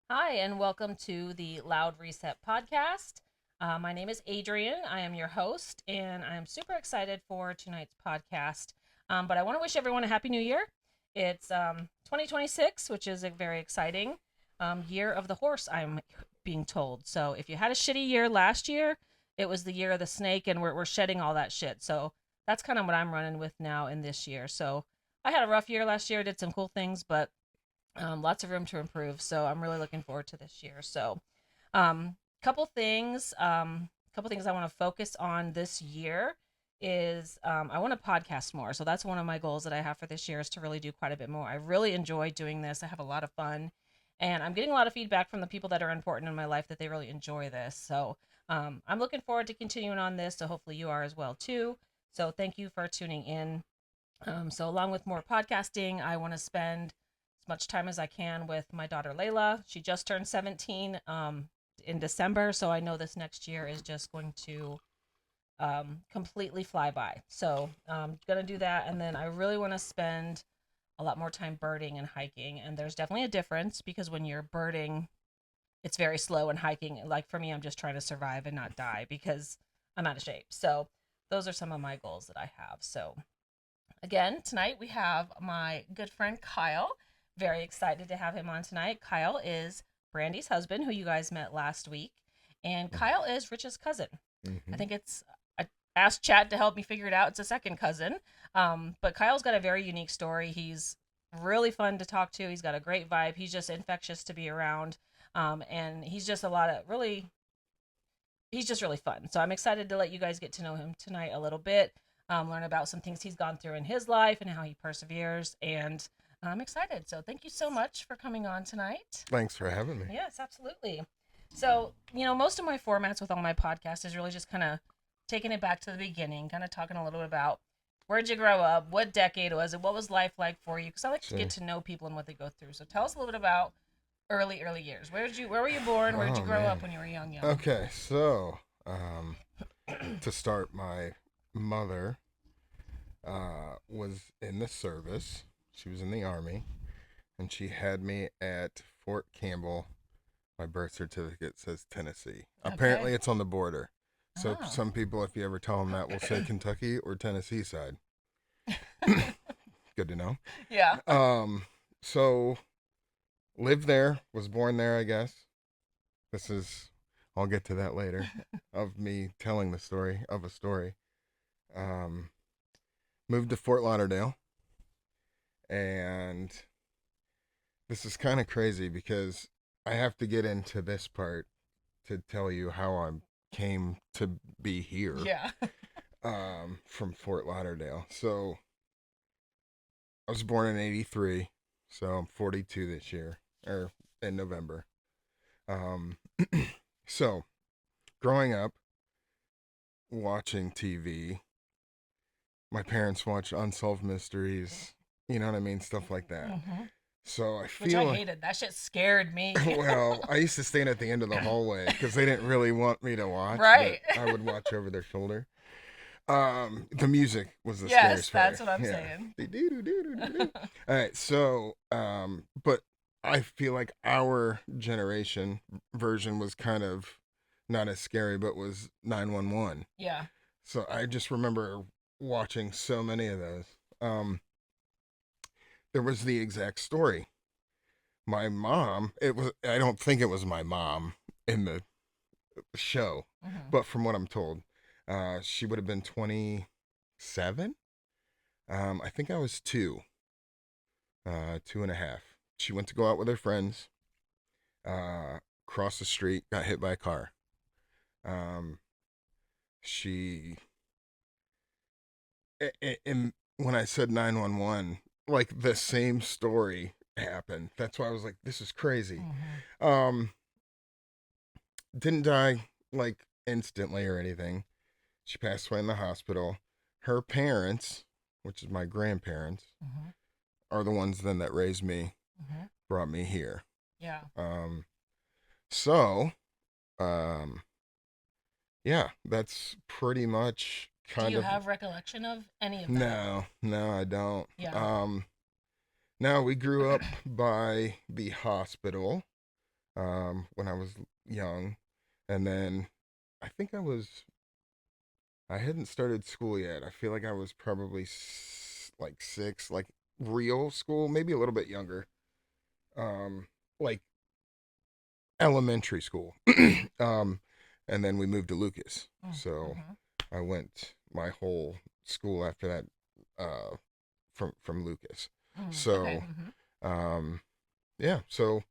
Hi, and welcome to the Loud Reset podcast. My name is Adrian. I am your host, and I'm super excited for tonight's podcast. But I want to wish everyone a happy new year. It's 2026, which is a very exciting year of the horse, I'm being told. So if you had a shitty year last year, it was the year of the snake, and we're shedding all that shit. So that's kind of what I'm running with now in this year. So I had a rough year last year, did some cool things, but lots of room to improve. So I'm really looking forward to this year. So, um, couple things I want to focus on this year is I want to podcast more. So that's one of my goals that I have for this year is to really do quite a bit more. I really enjoy doing this. I have a lot of fun, and I'm getting a lot of feedback from the people that are important in my life that they really enjoy this. So I'm looking forward to continuing on this. So hopefully you are as well too. So thank you for tuning in. So, along with more podcasting, I want to spend as much time as I can with my daughter Layla. She just turned 17 in December, so I know this next year is just going to completely fly by. So, gonna do that, and then I really want to spend a lot more time birding and hiking. And there's definitely a difference because when you're birding, it's very slow, and hiking, like for me, I'm just trying to survive and not die because I'm out of shape. So, those are some of my goals that I have. So, again, tonight we have my good friend Kyle. Very excited to have him on tonight. Kyle is Brandy's husband, who you guys met last week. And Kyle is Rich's cousin. I Mm-hmm. think I asked Chad to help me figure it out. It's a second cousin. But Kyle's got a very unique story. He's really fun to talk to. He's got a great vibe. He's just infectious to be around. And he's just a lot of really he's just really fun. So I'm excited to let you guys get to know him tonight a little bit, learn about some things he's gone through in his life and how he perseveres. And I'm excited. So thank you so much for coming on tonight. Thanks for having me. Yes, absolutely. So, most of my formats with all my podcasts is really just kind of taking it back to the beginning, kind of talking a little bit about where'd you grow up, what decade was it, what was life like for you? Because I like to get Sure. to know people and what they go through. So tell us a little bit about early years. Where were you born? Where did you Oh grow up man. when you were young? Okay, so to start, my mother was in the service. She was in the army, and she had me at Fort Campbell. My birth certificate says Tennessee. Okay. Apparently, it's on the border. So Oh. some people, if you ever tell them that, will say Kentucky or Tennessee side. Good to know. Yeah. Um, so lived there, was born there, I guess. This is, I'll get to that later, of me telling the story of a story. Um, Moved to Fort Lauderdale, and this is kind of crazy because I have to get into this part to tell you how I came to be here Yeah. from Fort Lauderdale. So I was born in '83, so I'm 42 this year, or in November. Um, so growing up, watching TV, my parents watch Unsolved Mysteries, you know what I mean? Stuff like that. Hmm. So I Which I feel like, hated. That shit scared me. well, I used to stand at the end of the hallway because they didn't really want me to watch, but Right. I would watch over their shoulder. The music was the Yes, scariest that's part. what I'm Yeah. saying. All right, so, but I feel like our generation version was kind of not as scary, but was 911. Yeah. So I just remember watching so many of those. Um, there was the exact story. My mom, I don't think it was my mom in the show, Hmm. but from what I'm told, she would have been 27. I think I was two and a half. She went to go out with her friends, crossed the street, got hit by a car. Um, she, and when I said 911, like the same story happened. That's why I was like, this is crazy. Hmm. Um, didn't die like instantly or anything. She passed away in the hospital. Her parents, which is my grandparents, Hmm. are the ones then that raised me, Hmm. brought me here. Yeah. Um, so, um, yeah, that's pretty much Do kind you of. have recollection of any of that? No, no, I don't. Yeah. Now we grew up by the hospital. when I was young, and then I think I hadn't started school yet. I feel like I was probably like 6, like real school, maybe a little bit younger, like elementary school. um, and then we moved to Lucas, so Mm-hmm. I went my whole school after that, from Lucas. Mm, okay. So, Mm-hmm. um, yeah, so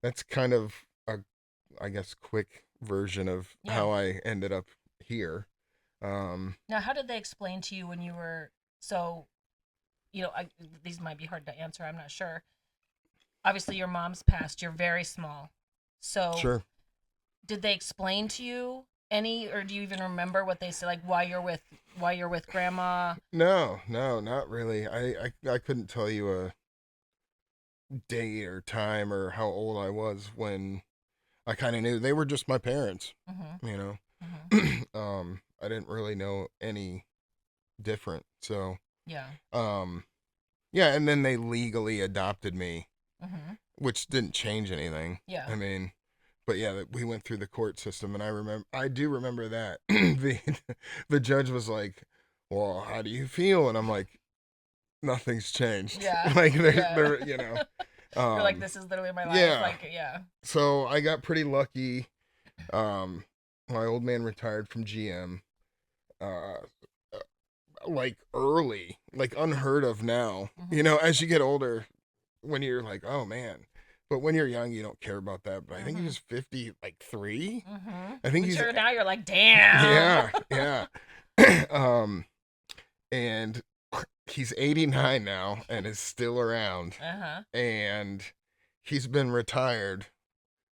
that's kind of a, I guess, quick version of Yeah. how I ended up here. Now, how did they explain to you when you were so? These might be hard to answer. I'm not sure. Obviously, your mom's passed. You're very small. So, Sure. did they explain to you any, or do you even remember what they said? Like why you're with grandma? No, no, not really. I couldn't tell you a date or time or how old I was when I kind of knew they were just my parents, Mm-hmm. you know. Mm-hmm. I didn't really know any different. So, Yeah. um, yeah, and then they legally adopted me, Mm-hmm. which didn't change anything. Yeah. I mean, but yeah, we went through the court system, and I do remember that the judge was like, "Well, how do you feel?" And I'm like, "Nothing's changed." Yeah. Like Yeah. they're You're like, um, this is literally my life. yeah. Like, yeah. So I got pretty lucky. Um, my old man retired from GM, uh, like early, like unheard of now. You Mm-hmm. know, as you get older, when you're like, oh man. But when you're young, you don't care about that. But I think he Mm-hmm. was 50, like 3. Mm-hmm. I think But he's, you're now you're like, damn. yeah, yeah. And he's 89 now and is still around. Uh-huh. And he's been retired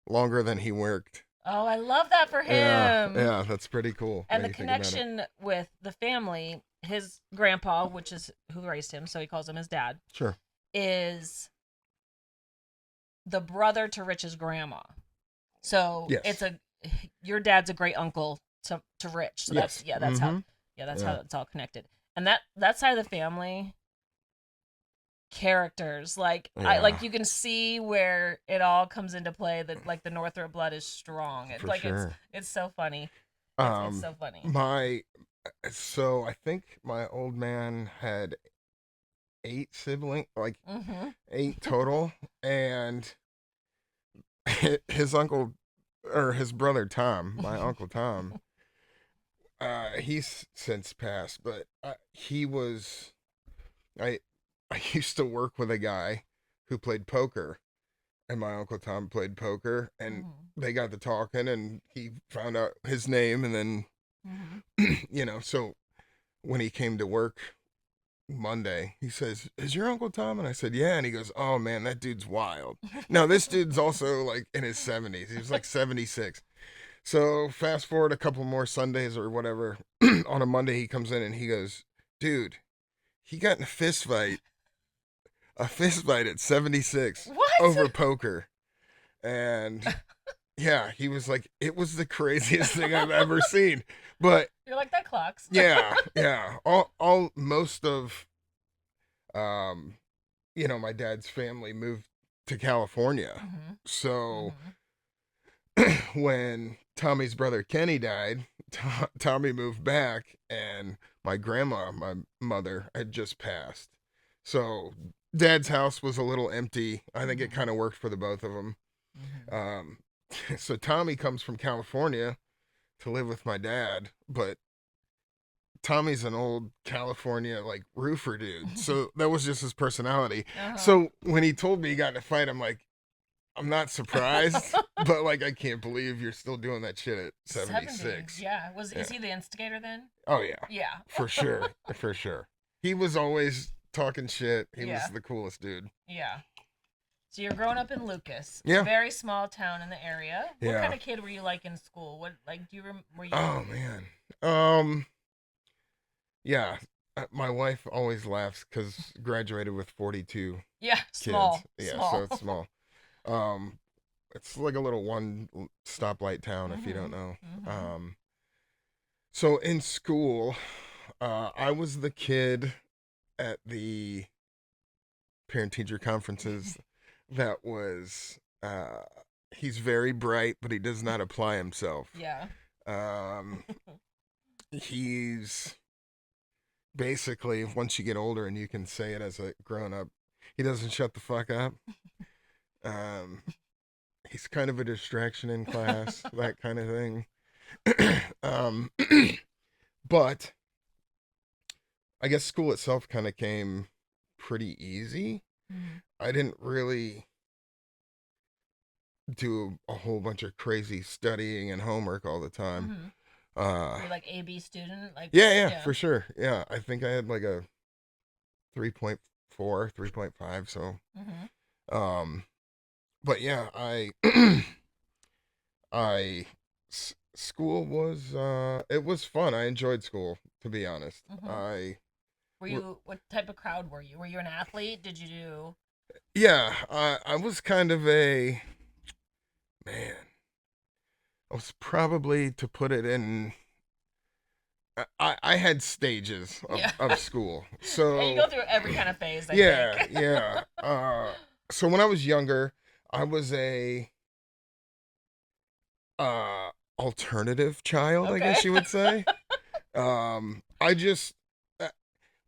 longer than he worked. Oh, I love that for Yeah, him. yeah, that's pretty cool And when the you think about it. connection with the family, his grandpa, which is who raised him, so he calls him his dad, Sure. is the brother to Rich's grandma. So it's Yes. a your dad's a great uncle to Rich. So that's Yes. yeah, Mm-hmm. that's how Yeah. it's all connected. And that side of the family characters Yeah, like you can see where it all comes into play that like the Northrup blood is strong. It's for like sure. it's so funny. It's Um, so funny. my so I think my old man had 8 siblings, like Mhm. 8 total, and his uncle or his brother Tom, my uncle Tom, he's since passed, but he was I I used to work with a guy who played poker, and my uncle Tom played poker, and Mhm. they got to talking, and he found out his name, and then Mhm. so when he came to work Monday, he says, "Is your Uncle Tom?" And I said, "Yeah." And he goes, "Oh man, that dude's wild." Now this dude's also like in his 70s. He was like 76. So fast forward a couple more Sundays or whatever. On a Monday, he comes in and he goes, "Dude, he got in a fist fight at 76 What? over poker." And yeah, he was like, it was the craziest thing I've ever seen. But You're like that clocks. yeah, yeah, all most of um my dad's family moved to California. Mhm. So Mhm. when Tommy's brother Kenny died, Tommy moved back, and my grandma, my mother, had just passed. So dad's house was a little empty. I think it Mhm. kind of worked for the both of them. Mhm. Um, so Tommy comes from California to live with my dad, but Tommy's an old California like roofer dude. So that was just his personality. Uh-huh. So when he told me he got in a fight, I'm like, I'm not surprised, but like I can't believe you're still doing that shit at 70. 76. Yeah. Yeah. Is he the instigator then? Oh yeah. Yeah. For sure. For sure. He was always talking shit. He was Yeah. the coolest dude. Yeah. So you're growing up in Lucas, Yeah. very small town in the area. What kind Yeah. of kid were you like in school? What like do you were you Oh man. Um yeah. My wife always laughs cuz graduated with 42 Yeah, kids. small, Yeah, so small. it's small. Um it's like a little one stoplight town if you don't Mhm. know. Mhm. Um so in school, I was the kid at the parent teacher conferences that was he's very bright, but he does not apply himself. Yeah. Um, he's basically, once you get older and you can say it as a grown up, he doesn't shut the fuck up. Um, he's kind of a distraction in class, that kind of thing. um, but I guess school itself kind of came pretty easy. Mhm. I didn't really do a whole bunch of crazy studying and homework all the time. Mhm. Uh, You're like AB student, like yeah, yeah, yeah. for sure. Yeah, I think I had like a 3.4, 3.5. So, Mhm. um, but yeah, I, school was, it was fun. I enjoyed school, to be honest. Mhm. What type of crowd were you? Were you an athlete? Did you do Yeah, I was kind of a, man, I was probably, to put it in, I had stages Yeah. of school. Yeah, you So go through every kind of phase, I think. yeah, yeah. So when I was younger, I was a uh alternative child, I Okay. guess you would say. I just,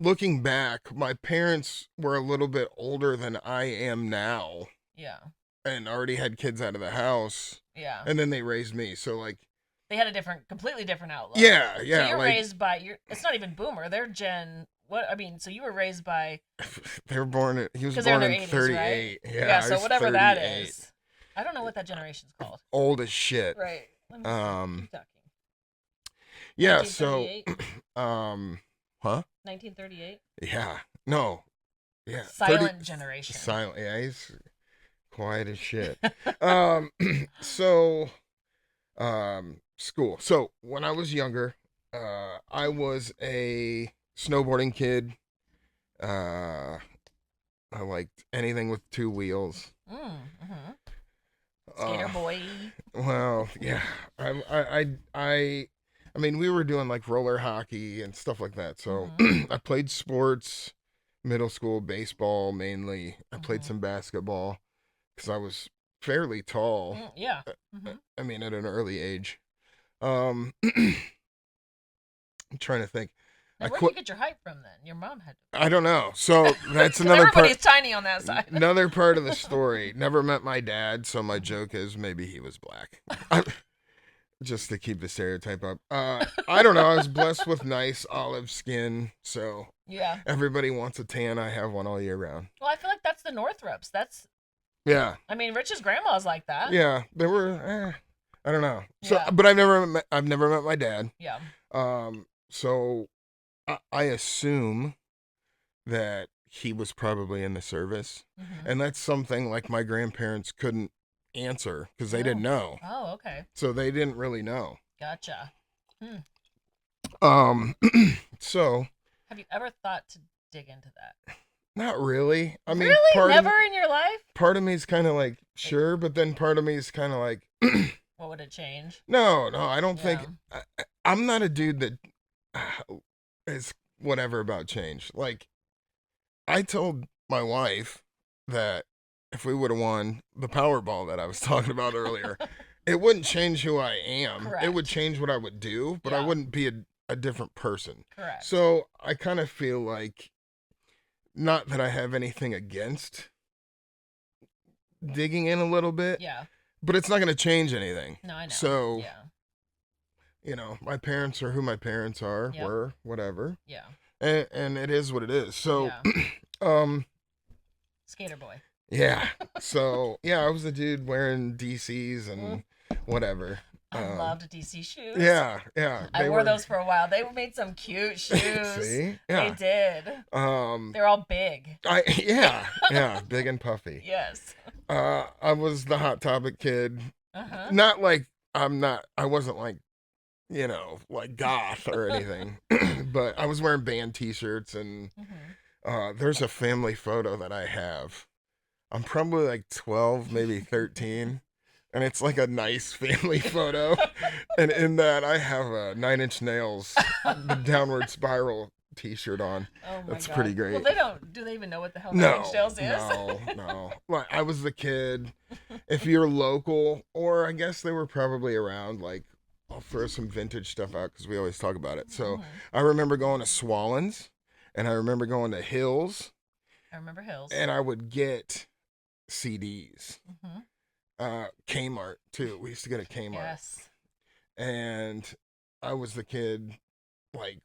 looking back, my parents were a little bit older than I am now Yeah. and already had kids out of the house, Yeah. and then they raised me. So like, They had a completely different outlook. yeah, So yeah, you're like raised by it's not even boomer, they're Gen what I mean, so you were raised by they were born he was because they're in born their in 80s, right? 38. Yeah, Yeah, I so was whatever that 38. is. I don't know what that generation's called. Old as shit. Right. Let me see. Um Keep talking. yeah, so 1938. um huh? 1938. Yeah. No. Yeah. 30 Silent generation. silent. Yeah, he's quiet as shit. Um so school. So when I was younger, I was a snowboarding kid. Uh I liked anything with two wheels. Mm-hmm. Skater Uh boy. well, yeah. I mean, we were doing like roller hockey and stuff like that. So Mm-hmm. I played sports, middle school baseball mainly. I played Mm-hmm. some basketball because I was fairly tall. Yeah. Mm-hmm. I mean, at an early age. I'm trying to think. Now, I where do you quit. get your height from then? Your mom had I don't know. So that's because another everybody's part. tiny on that side. Another part of the story. Never met my dad, so my Mhm. joke is maybe he was black. Just to keep the stereotype up. I don't know. I was blessed with nice olive skin, so Yeah. everybody wants a tan. I have one all year round. Well, I feel like that's the Northrups. That's Yeah, I mean, Rich's grandma's like that. yeah. There were. I don't know. So, Yeah. but I've never met my dad. Yeah. So I assume that he was probably in the service, Mm-hmm. and that's something like my grandparents couldn't answer because they didn't Oh. know. Oh, okay. So they didn't really know. Gotcha. Hmm. Um, so Have you ever thought to dig into that? not really. I mean, Really? Never in your life? part of me is kind of like Like, sure, but then part of me is kind of like what would it change? no, no. I don't think Yeah. I'm not a dude that is whatever about change. Like I told my wife that if we would have won the Powerball that I was talking about earlier, it wouldn't change who I am. It would Correct. change what I would do, but I Yeah. wouldn't be a different person. Correct. So I kind of feel like, not that I have anything against digging in a little bit, Yeah. but it's not going to change anything. No, I know. So, Yeah. my parents are who my parents are, Yep. were, whatever. Yeah. And it is what it is. So, Yeah. um, Skater boy. yeah. So, yeah, I was the dude wearing DCs and whatever. I loved DC shoes. Yeah, yeah. I wore those for a while. They made some cute shoes. See? They Yeah. did. They're all big. Yeah, big and puffy. Yes. I was the Hot Topic kid. Uh-huh. Not like I wasn't like, like goth or anything. But I was wearing band t-shirts and there's a family photo that I have. I'm probably like 12, maybe 13. And it's like a nice family photo. And in that I have a 9 Inch Nails, the downward spiral t-shirt on. Oh my That's pretty God. Well, great. they don't. Do they even know what the hell Nine Inch No, Nails is? no. Like I was the kid. If you're local, or I guess they were probably around. Like I'll throw some vintage stuff out because we always talk about it. So Hmm. I remember going to Swallens, and I remember going to Hills, I remember Hills. and I would get CDs. Hmm. Kmart too. We used to go to Kmart, Yes. and I was the kid. Like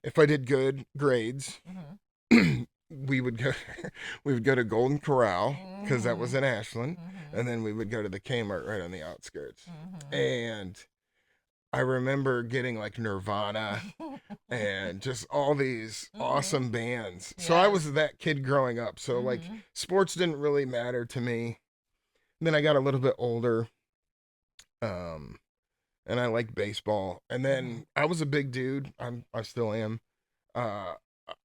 if I did good grades, Hmm. we would go we would go to Golden Corral because that was Hmm. in Ashland, Hmm. and then we would go to the Kmart right on the outskirts. Hmm. And I remember getting like Nirvana and just all these Hmm. awesome bands. So I Yes. was that kid growing up. So like Hmm. sports didn't really matter to me. And then I got a little bit older, um, and I liked baseball. And Hmm. then I was a big dude. I still am. uh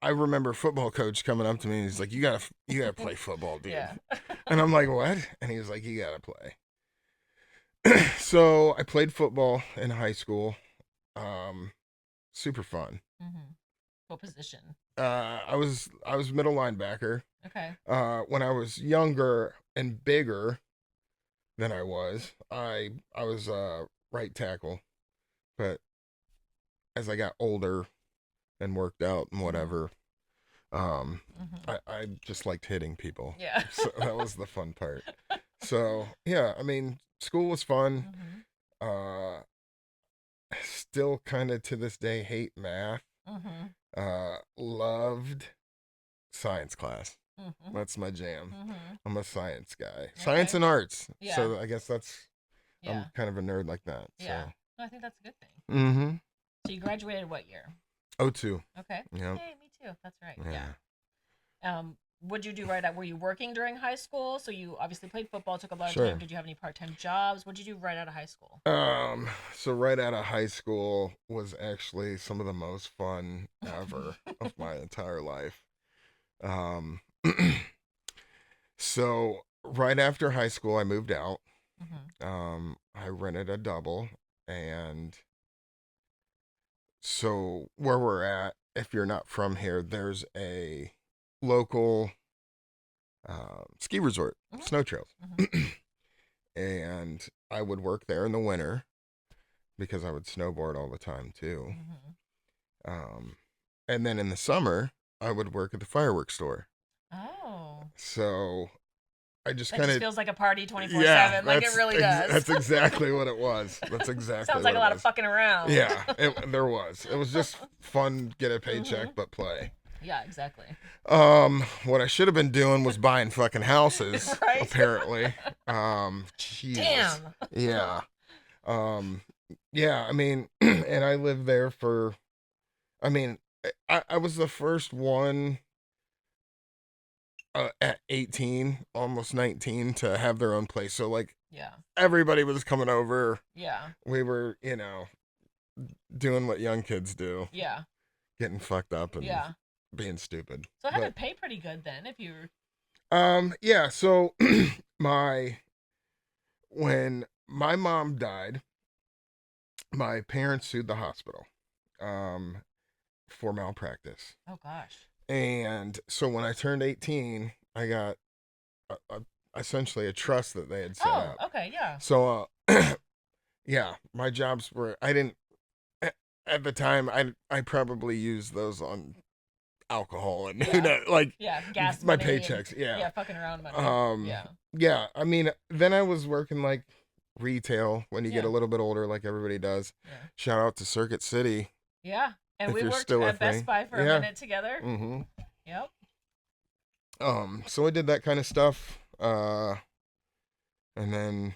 I remember football coach coming up to me and he's like, you gotta play football, dude. Yeah. And I'm like, what? And he was like, you gotta play. So I played football in high school. Um, Super fun. Hmm. What position? I was middle linebacker. Okay. When I was younger and bigger than I was right tackle. But as I got older and worked out and Hmm. whatever, Hmm. I just liked hitting people. Yeah. So that was the fun part. So yeah, I mean, school was fun. Hmm. Uh, Still kind of to this day hate math. Hmm. Loved science class. Hmm. That's my jam. Hmm. I'm a science guy. Science Okay. and arts. Yeah. So I guess I'm Yeah. kind of a nerd like that. Yeah. So. No, I think that's a good thing. Mm-hmm. So you graduated what year? Oh, two. Okay. Yep. Hey, me too. That's right. Yeah. Yeah. What'd you do right at? Were you working during high school? So you obviously played football, took a lot of time. Sure. Did you have any part-time jobs? What'd you do right out of high school? So right out of high school was actually some of the most fun ever of my entire life. Um, so right after high school, I moved out. Hmm. I rented a double, and so where we're at, if you're not from here, there's a local ski resort, Hmm. snow trails, Hmm. and I would work there in the winter because I would snowboard all the time too. Hmm. Um, and then in the summer, I would work at the fireworks store. Oh, So I just that kind just of, feels like a party yeah, 24/7. Like it really does. that's exactly what it was. That's exactly Sounds like what a it lot of was. fucking around. Yeah, there was. It was just fun, get a Hmm. paycheck, but play. Yeah, exactly. What I should have been doing was buying fucking houses, Right? apparently. Jesus. Damn. Yeah. Um, yeah, I mean, and I lived there for, I mean, I was the first one at 18, almost 19, to have their own place. So, like, Yeah. everybody was coming over. Yeah. We were, doing what young kids do, Yeah. getting fucked up and Yeah. being stupid. So it had to But, pay pretty good then if you were. yeah, so my, when my mom died, my parents sued the hospital, um, for malpractice. Oh gosh. And so when I turned 18, I got essentially a trust that they had set Oh, up. okay, yeah. So, yeah, my jobs were, I didn't, at the time, I probably used those on alcohol and, Yeah. like Yeah. Gas my money and paychecks. Yeah. yeah, fucking around money. Um, Yeah. yeah, I mean, then I was working like retail when you get a Yeah. little bit older, like everybody does. Yeah. Shout out to Circuit City Yeah. And if we you're worked still at with Best me. Buy for a Yeah. minute together. Mm-hmm. Yep. So I did that kind of stuff. And then,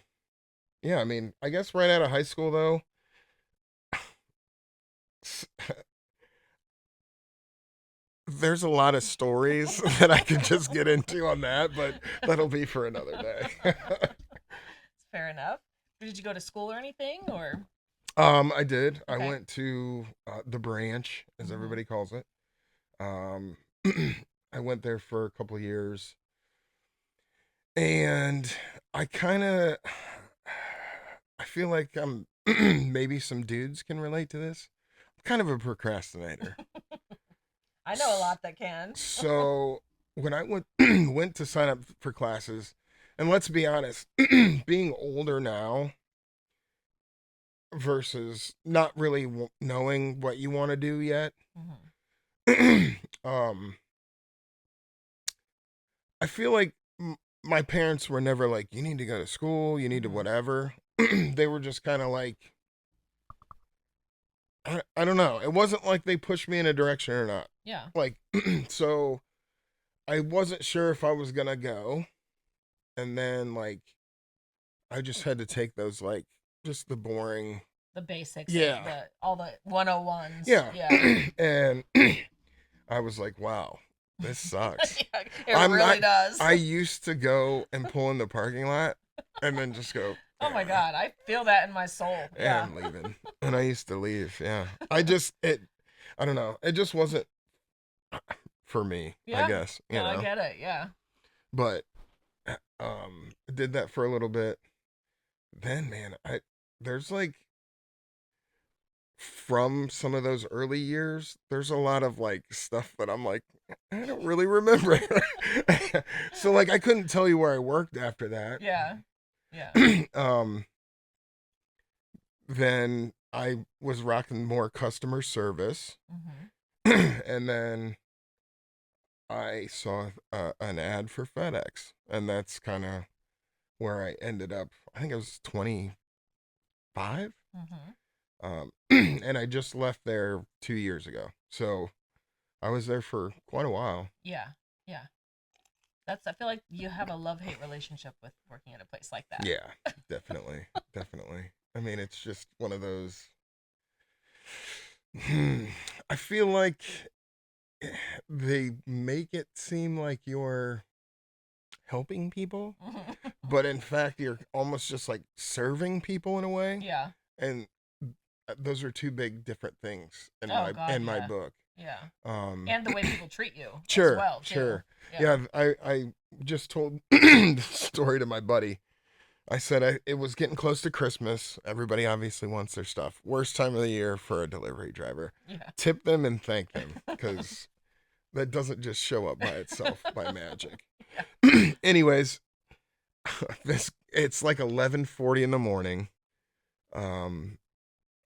yeah, I mean, I guess right out of high school though, there's a lot of stories that I could just get into on that, but that'll be for another day. Fair enough. Did you go to school or anything or I did. I okay. went to the branch, as Mhm. everybody calls it. Um, I went there for a couple of years, and I kind of, I feel like maybe some dudes can relate to this. I'm kind of a procrastinator. I know a lot that can. So when I went went to sign up for classes, and let's be honest, being older now versus not really knowing what you want to do yet, Hmm. um, I feel like my parents were never like, you need to go to school, you need to Hmm. whatever. They were just kind of like, I don't know. It wasn't like they pushed me in a direction or not. Yeah. Like, so I wasn't sure if I was gonna go, and then like I just had to take those like just the boring. The basics of Yeah, the all the 101s. yeah, Yeah. and I was like, wow, this sucks. Yeah, it I'm not. really does. I used to go and pull in the parking lot, and then just go. Oh my god, I feel that in my soul. Yeah, Yeah. I'm leaving, and I used to leave. Yeah, I just it. I don't know. It just wasn't for me. I Yeah. guess No, I get it. Yeah. but did that for a little bit. Then man, I there's like from some of those early years, there's a lot of like stuff that I'm like, I don't really remember. So like I couldn't tell you where I worked after that. Yeah. Yeah. um then I was rocking more customer service. Hmm. And then I saw an ad for FedEx, and that's kind of where I ended up. I think I was 25. Hmm. And I just left there 2 years ago. So I was there for quite a while. Yeah. Yeah. That's. I feel like you have a love-hate relationship with working at a place like that. Yeah, definitely. Definitely. I mean, it's just one of those. I feel like they make it seem like you're helping people, but in fact, you're almost just like serving people in a way. Yeah. And those are two big different things Oh God. in my Yeah. book. Yeah. Um, And the way people treat you as sure, well too. sure. Yeah. Yeah, I just told the story to my buddy. I said it was getting close to Christmas. Everybody obviously wants their stuff. Worst time of the year for a delivery driver. Yeah. Tip them and thank them, because that doesn't just show up by itself by magic. Anyways, this it's like 11:40 in the morning. Um,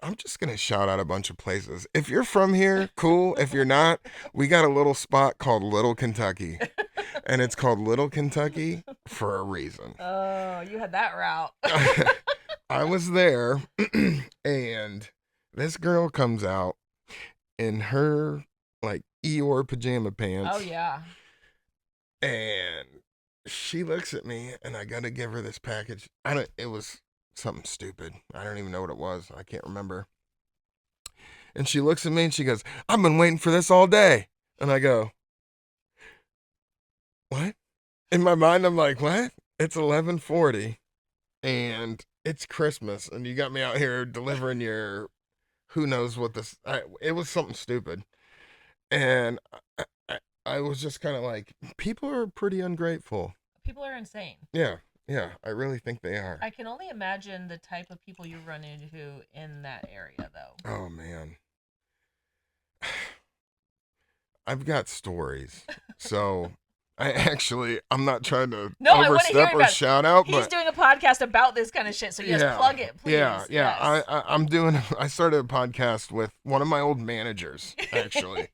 I'm just gonna shout out a bunch of places. If you're from here, cool. If you're not, we got a little spot called Little Kentucky, and it's called Little Kentucky for a reason. Oh, you had that route. I was there, and this girl comes out in her like Eeyore pajama Oh pants, yeah. and she looks at me, and I gotta give her this package. I don't. It was something stupid. I don't even know what it was. I can't remember. And she looks at me and she goes, "I've been waiting for this all day." And I go, "What?" In my mind, I'm like, "What?" It's 11:40, and it's Christmas, and you got me out here delivering your who knows what this. It was something stupid, and I was just kind of like, people are pretty ungrateful. People are insane. Yeah, yeah, I really think they are. I can only imagine the type of people you run into in that area, though. Oh man, I've got stories. So I'm not trying to No, I want to hear overstep or about it. shout out, He's but doing a podcast about this kind of shit, so yes, yeah, plug it, please. yeah. Yes. I'm doing. I started a podcast with one of my old managers actually,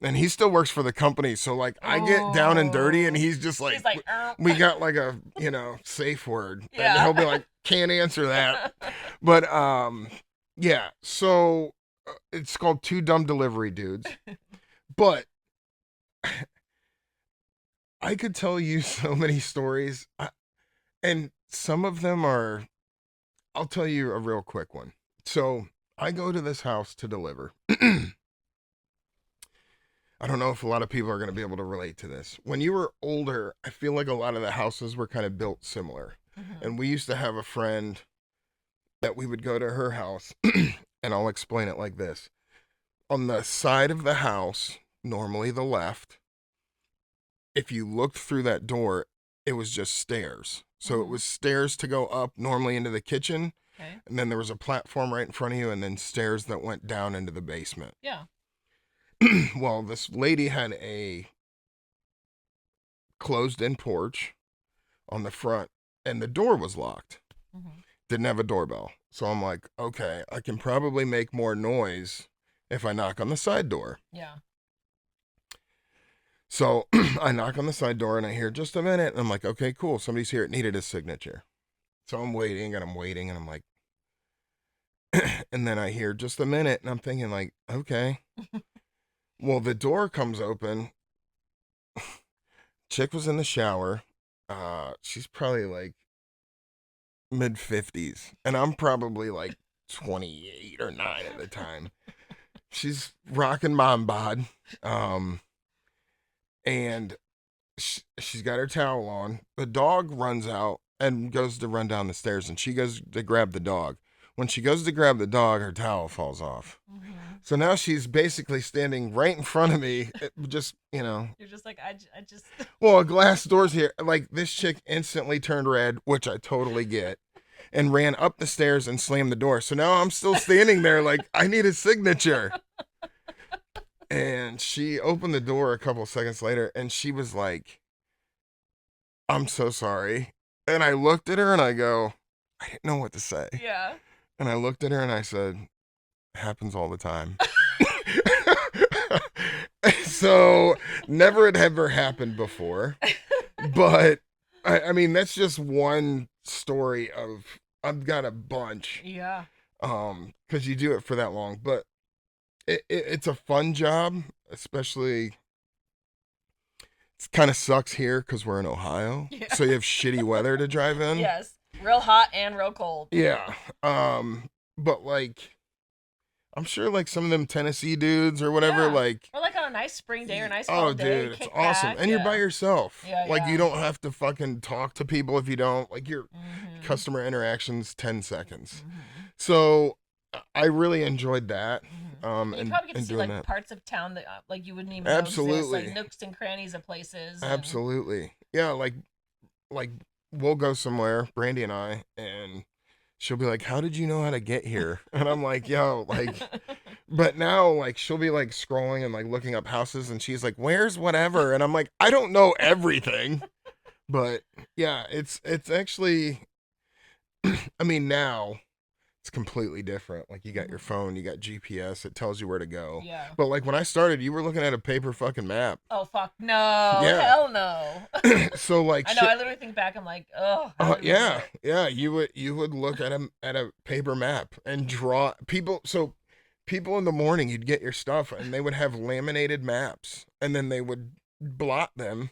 and he still works for the company. So like, I get down and dirty, and Oh. he's just like, He's like, we got like a safe word, and yeah. he'll be like, can't answer that, but yeah. So it's called Two Dumb Delivery Dudes, but I could tell you so many stories, and some of them are. I'll tell you a real quick one. So I go to this house to deliver. I don't know if a lot of people are going to be able to relate to this. When you were older, I feel like a lot of the houses were kind of built similar. Mhm. And we used to have a friend that we would go to her house, and I'll explain it like this. On the side of the house, normally the left, if you looked through that door, it was just stairs. So it Mhm. was stairs to go up normally into the kitchen, Okay. and then there was a platform right in front of you, and then stairs that went down into the basement. Yeah. Well, this lady had a closed-in porch on the front, and the door was locked. Hmm. Didn't have a doorbell. So I'm like, okay, I can probably make more noise if I knock on the side door. Yeah. So I knock on the side door and I hear just a minute. And I'm like, okay, cool. Somebody's here. It needed a signature. So I'm waiting and I'm waiting and I'm like, and then I hear just a minute and I'm thinking, like, okay. Well, the door comes open. Chick was in the shower. She's probably like mid 50s. And I'm probably like 28 or 9 at the time. She's rocking mom bod. Um, and she's got her towel on. The dog runs out and goes to run down the stairs, and she goes to grab the dog. When she goes to grab the dog, her towel falls off. Hmm. So now she's basically standing right in front of me, just, You're just like, I just. well, a glass door's here. Like, this chick instantly turned red, which I totally get, and ran up the stairs and slammed the door. So now I'm still standing there like, I need a signature. And she opened the door a couple seconds later and she was like, I'm so sorry. And I looked at her and I go, I didn't know what to say. Yeah. And I looked at her and I said, happens all the time. So never had ever happened before. But I mean, that's just one story of, I've got a bunch. Yeah. Because you do it for that long. But it's a fun job, especially it kind of sucks here because we're in Ohio, Yeah. so you have shitty weather to drive in. Yes. Real hot and real cold. Yeah. But like, I'm sure like some of them Tennessee dudes or whatever, Yeah. like, Or like on a nice spring day or nice oh, fall day, dude, it's kick awesome, back. and you're by Yeah. yourself. Yeah. Like, you Yeah. don't have to fucking talk to people if you don't. Like, your Hmm. customer interactions 10 seconds. Hmm. So I really enjoyed that. Hmm. And you And probably get to see doing like that. parts of town that like you wouldn't even know exist, like Absolutely. nooks and crannies of places. And Absolutely. Yeah, like we'll go somewhere, Brandy and I, and she'll be like, "How did you know how to get here?" And I'm like, "Yo, like." But now, like, she'll be like scrolling and like looking up houses, and she's like, "Where's whatever?" And I'm like, "I don't know everything." But yeah, it's actually, I mean, now it's completely different. Like, you got your Mhm. phone, you got GPS, it tells you where to go. Yeah. But like when I started, you were looking at a paper fucking map. Oh fuck no! Yeah. Hell no! So like I know. shit. I literally think back. I'm like, oh, how did we do Yeah, it? yeah. You would look at a paper map and draw people. So people in the morning, you'd get your stuff, and they would have laminated maps, and then they would blot them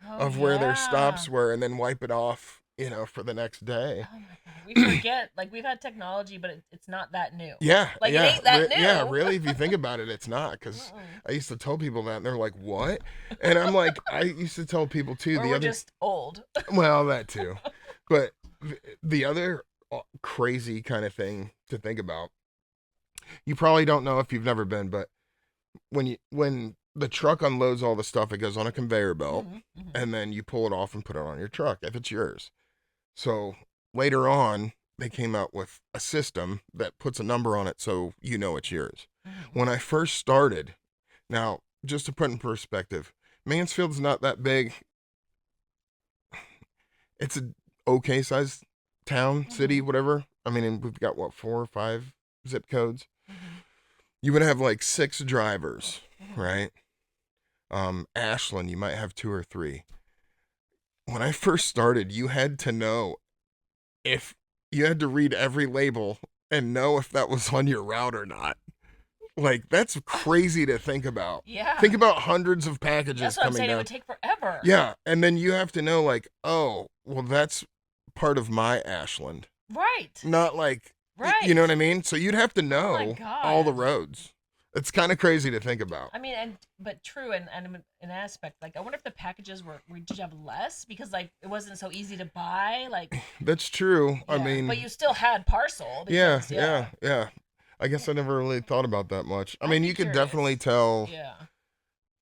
Oh of where their yeah. stops were, and then wipe it off, for the next day. Oh my god. We forget. Like we've had technology, but it's not that new. Yeah, Like it yeah, ain't that yeah. new. Really, if you think about it, it's not because Mm-mm. I used to tell people that, and they're like, "What?" And I'm like, I used to tell people too. Or The we're other, just old. well, that too, but the other crazy kind of thing to think about. You probably don't know if you've never been, but when the truck unloads all the stuff, it goes on a conveyor belt, Hmm. Hmm. and then you pull it off and put it on your truck if it's yours. So later on, they came out with a system that puts a number on it so you know it's yours. Hmm. When I first started, now just to put in perspective, Mansfield's not that big. It's a okay sized town, city, Hmm. whatever. I mean, and we've got what, 4 or 5 zip codes. Hmm. You would have like 6 drivers, Hmm. right? Ashland, you might have 2 or 3. When I first started, you had to know if you had to read every label and know if that was on your route or not. Like, that's crazy to think about. Yeah. Think about hundreds of That's packages what I'm coming saying. It down. would take forever. Yeah, and then you have to know, like, oh, well, that's part of my Ashland. Right. Not like, you know Right. what I mean? So you'd have to Oh my know all the god. roads. It's kind of crazy to think about. I mean, and but true, and an aspect. Like, I wonder if the packages were did you have less because like it wasn't so easy to buy. Like, That's true. I yeah, but mean, you still had parcel yeah, because yeah, yeah. yeah. I guess I never really thought about that much. I I'd mean, be you could definitely curious. tell Yeah.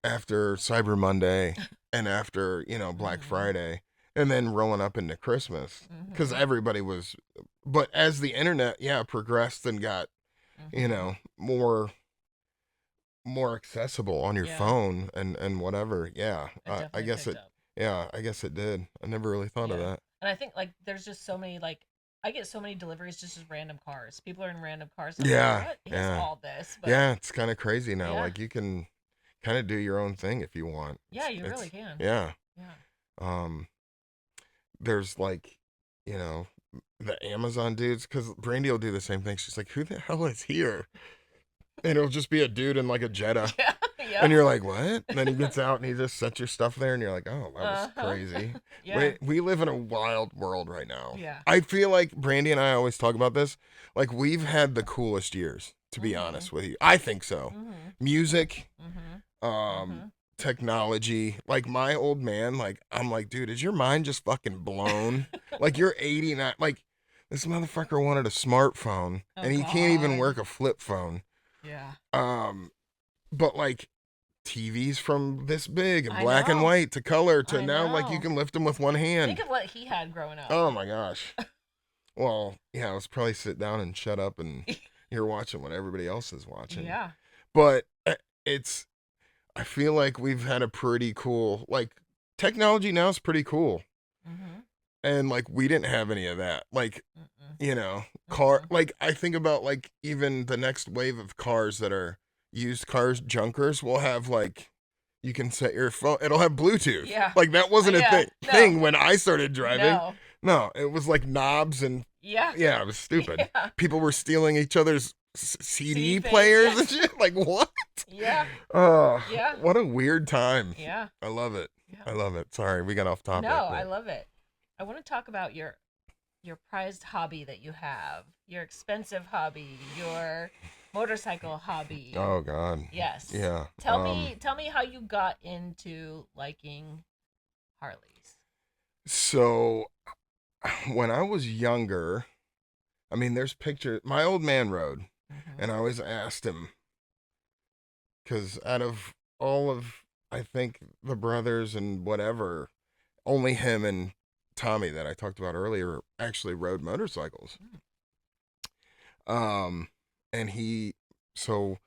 after Cyber Monday and after, Black Hmm. Friday and then rolling up into Christmas because Hmm. everybody was, but as the internet, yeah, progressed and got, Hmm. more, more accessible on your Yeah, phone and whatever. Yeah, it I definitely guess picked it. up. Yeah, I guess it did. I never really thought of Yeah. that. And I think like there's just so many like I get so many deliveries just as random cars. People are in random cars. I'm like, Yeah, what is yeah, all this? But yeah. It's kind of crazy now. yeah, Like you can kind of do your own thing if you want. yeah, you really It's can. yeah. Yeah. Um, there's like, you know, the Amazon dudes because Brandy will do the same thing. She's like, "Who the hell is here?" And it'll just be a dude in like a Jetta. Yeah. Yeah. And you're like, what? And then he gets out and he just sets your stuff there, and you're like, oh, that was Uh huh. crazy. Yeah. We live in a wild world right now. Yeah. I feel like Brandy and I always talk about this. Like, we've had the coolest years, to be Mhm. honest with you. I think so. Mhm. Music, Mhm. um, Mhm. technology. Like, my old man, like, I'm like, dude, is your mind just fucking blown? Like, you're 89. Like, this motherfucker wanted a smartphone, Oh and he can't even God. work a flip phone. Yeah. Um, but like TVs from this big and I black and know. white to color to I now like you know. can lift them with one Think hand. of what he had growing up. Oh my gosh. Well, yeah, let's probably sit down and shut up and you're watching what everybody else is watching. Yeah. But it's I feel like we've had a pretty cool like technology now is pretty cool. Mhm. And like we didn't have any of that. Like, Mm-mm. you know, car Mm-mm. like I think about like even the next wave of cars that are used cars junkers will have like you can set your phone it'll have Bluetooth. Yeah. Like that wasn't a Yeah. thing No. when I started driving. No. No, it was like knobs and Yeah. yeah, it was stupid. Yeah. People were stealing each other's CD CD thing. players Yeah. and shit. Like what? Yeah. Oh, Yeah. what a weird time. Yeah. I love it. Yeah. I love it. Sorry, we got off No, topic, I but love it. I want to talk about your prized hobby that you have, your expensive hobby, your motorcycle hobby. oh god. Yes. Yeah. Tell me how you got into liking Harleys. So when I was younger, I mean, there's pictures. My old man rode, Mhm. and I always asked him because out of all of, I think the brothers and whatever, only him and Tommy that I talked about earlier actually rode motorcycles. Mm. Um, and so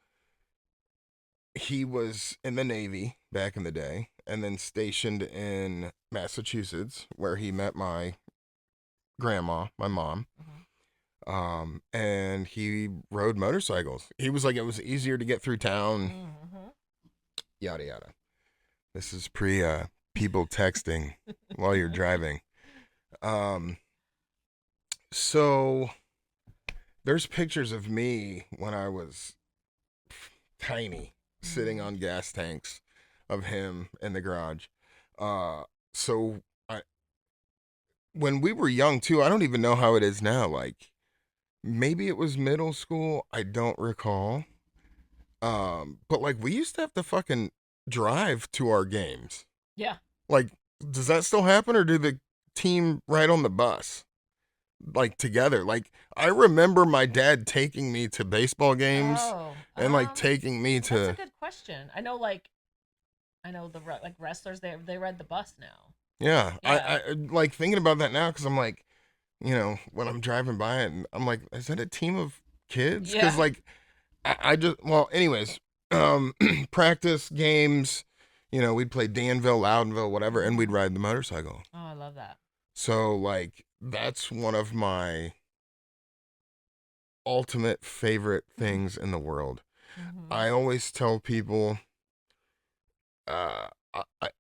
he was in the Navy back in the day, and then stationed in Massachusetts, where he met my grandma, my mom. Mhm. And he rode motorcycles. He was like, it was easier to get through town, Mhm. yada yada. This is pre people texting while you're driving. Um, so there's pictures of me when I was tiny, sitting Mhm. on gas tanks of him in the garage. Uh, so I when we were young too, I don't even know how it is now. Like maybe it was middle school. I don't recall. But like we used to have to fucking drive to our games. Yeah. Like, does that still happen or do the team ride on the bus? Like together. Like I remember my dad taking me to baseball games Oh, and like taking me that's a to good question. I know like wrestlers they ride the bus now. yeah. Yeah. I like thinking about that now because I'm like, you know, when I'm driving by it, and I'm like, is that a team of kids? Because Yeah. like I just well, anyways, practice games. You know, we'd play Danville, Loudonville, whatever, and we'd Mhm. ride the motorcycle. Oh, I love that. So like that's one of my ultimate favorite things in the world. Mhm. I always tell people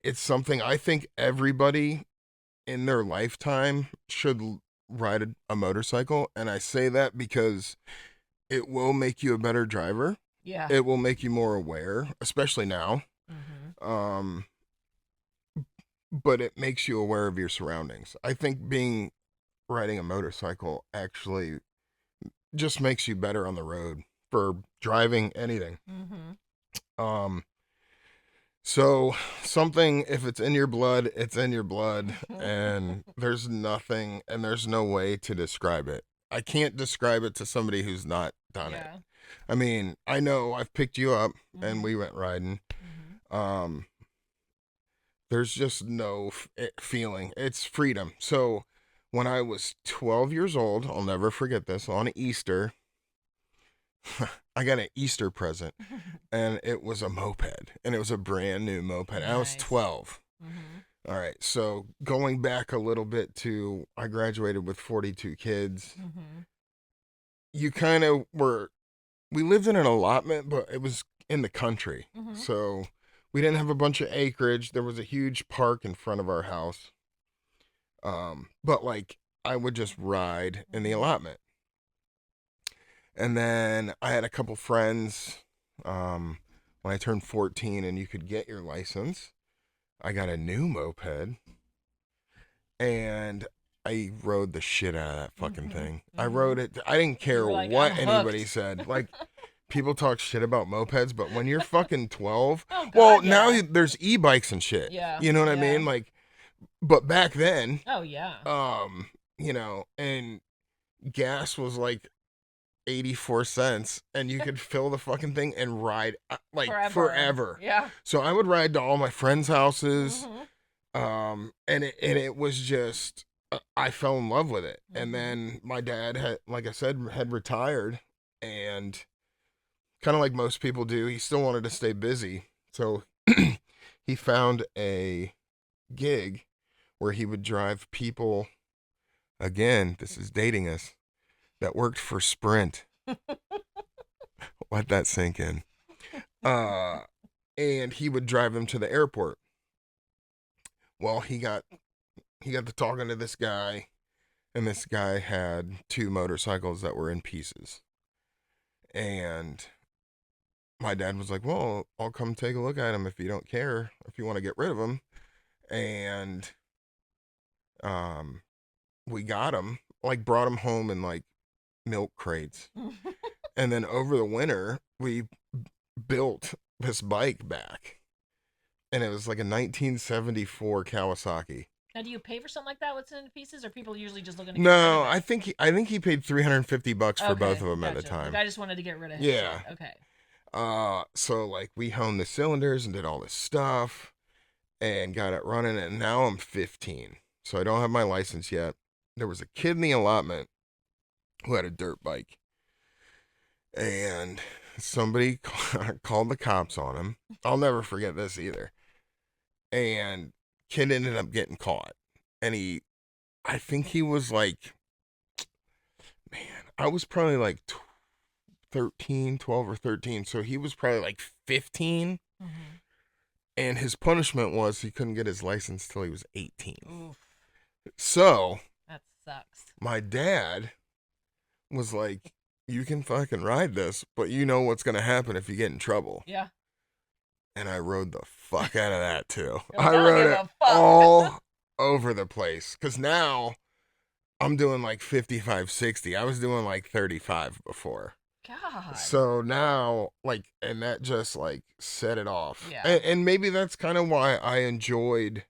it's something I think everybody in their lifetime should ride a motorcycle, and I say that because it will make you a better driver. Yeah. It will make you more aware, especially now. Mhm. Um, but it makes you aware of your surroundings. I think being riding a motorcycle actually just makes you better on the road for driving anything. Mhm. Um, so something if it's in your blood, it's in your blood, and there's nothing and there's no way to describe it. I can't describe it to somebody who's not done it. Yeah. I mean, I know I've picked you up and Mhm. we went riding. Mhm. Um, there's just no feeling. It's freedom. So when I was 12 years old, I'll never forget this, on Easter, I got an Easter present, and it was a moped, and it was a brand new moped. And I was Nice. 12. Mhm. All right, so going back a little bit to I graduated with 42 kids. Mhm. You kind of were we lived in an allotment, but it was in the country. Mhm. So we didn't have a bunch of acreage. There was a huge park in front of our house. But like I would just ride in the Mhm. allotment. And then I had a couple friends um when I turned 14 and you could get your license. I got a new moped and I rode the shit out of that fucking Mhm. thing. I rode Mhm. it. I didn't You care were like, I'm what anybody hooked. said. Like people talk shit about mopeds, but when you're fucking 12, Oh well, God, now yeah. there's e-bikes and shit. Yeah. You know what I Yeah. mean? Like, but back then, Oh yeah. and gas was like 84 cents and you could fill the fucking thing and ride like Forever. forever. Yeah. So I would ride to all my friends' houses. Mhm. And it was just I fell in love with it. And Mhm. then my dad had, like I said, had retired, and kind of like most people do, he still wanted to stay busy. So he found a gig where he would drive people, again, this is dating us, that worked for Sprint. Let that sink in. Uh and he would drive them to the airport. Well, he got to talking to this guy, and this guy had two motorcycles that were in pieces. And my dad was like, "Well, I'll come take a look at them if you don't care, if you want to get rid of them." And um, we got them, like brought them home in like milk crates. And then over the winter, we built this bike back, and it was like a 1974 Kawasaki. Now, do you pay for something like that with in pieces, or people usually just looking to get rid of No, I it? think he paid $350 for both Okay, of them at the gotcha. The time. guy just wanted to get rid of his shit. Yeah. Okay. So like we honed the cylinders and did all this stuff and got it running, and now I'm 15. So I don't have my license yet. There was a kid in the allotment who had a dirt bike, and somebody called the cops on him. I'll never forget this either. And kid ended up getting caught. And I think he was like, man, I was probably like 13, 12 or 13. So he was probably like 15. Mhm. And his punishment was he couldn't get his license till he was 18. Oof. So That sucks. my dad was like, "You can fucking ride this, but you know what's going to happen if you get in trouble." Yeah. And I rode the fuck out of that too. You're like, I I don't rode give it a fuck. all over the place. Because now I'm doing like 55, 60. I was doing like 35 before. God. So now, like, and that just like set it off. Yeah. And maybe that's kind of why I enjoyed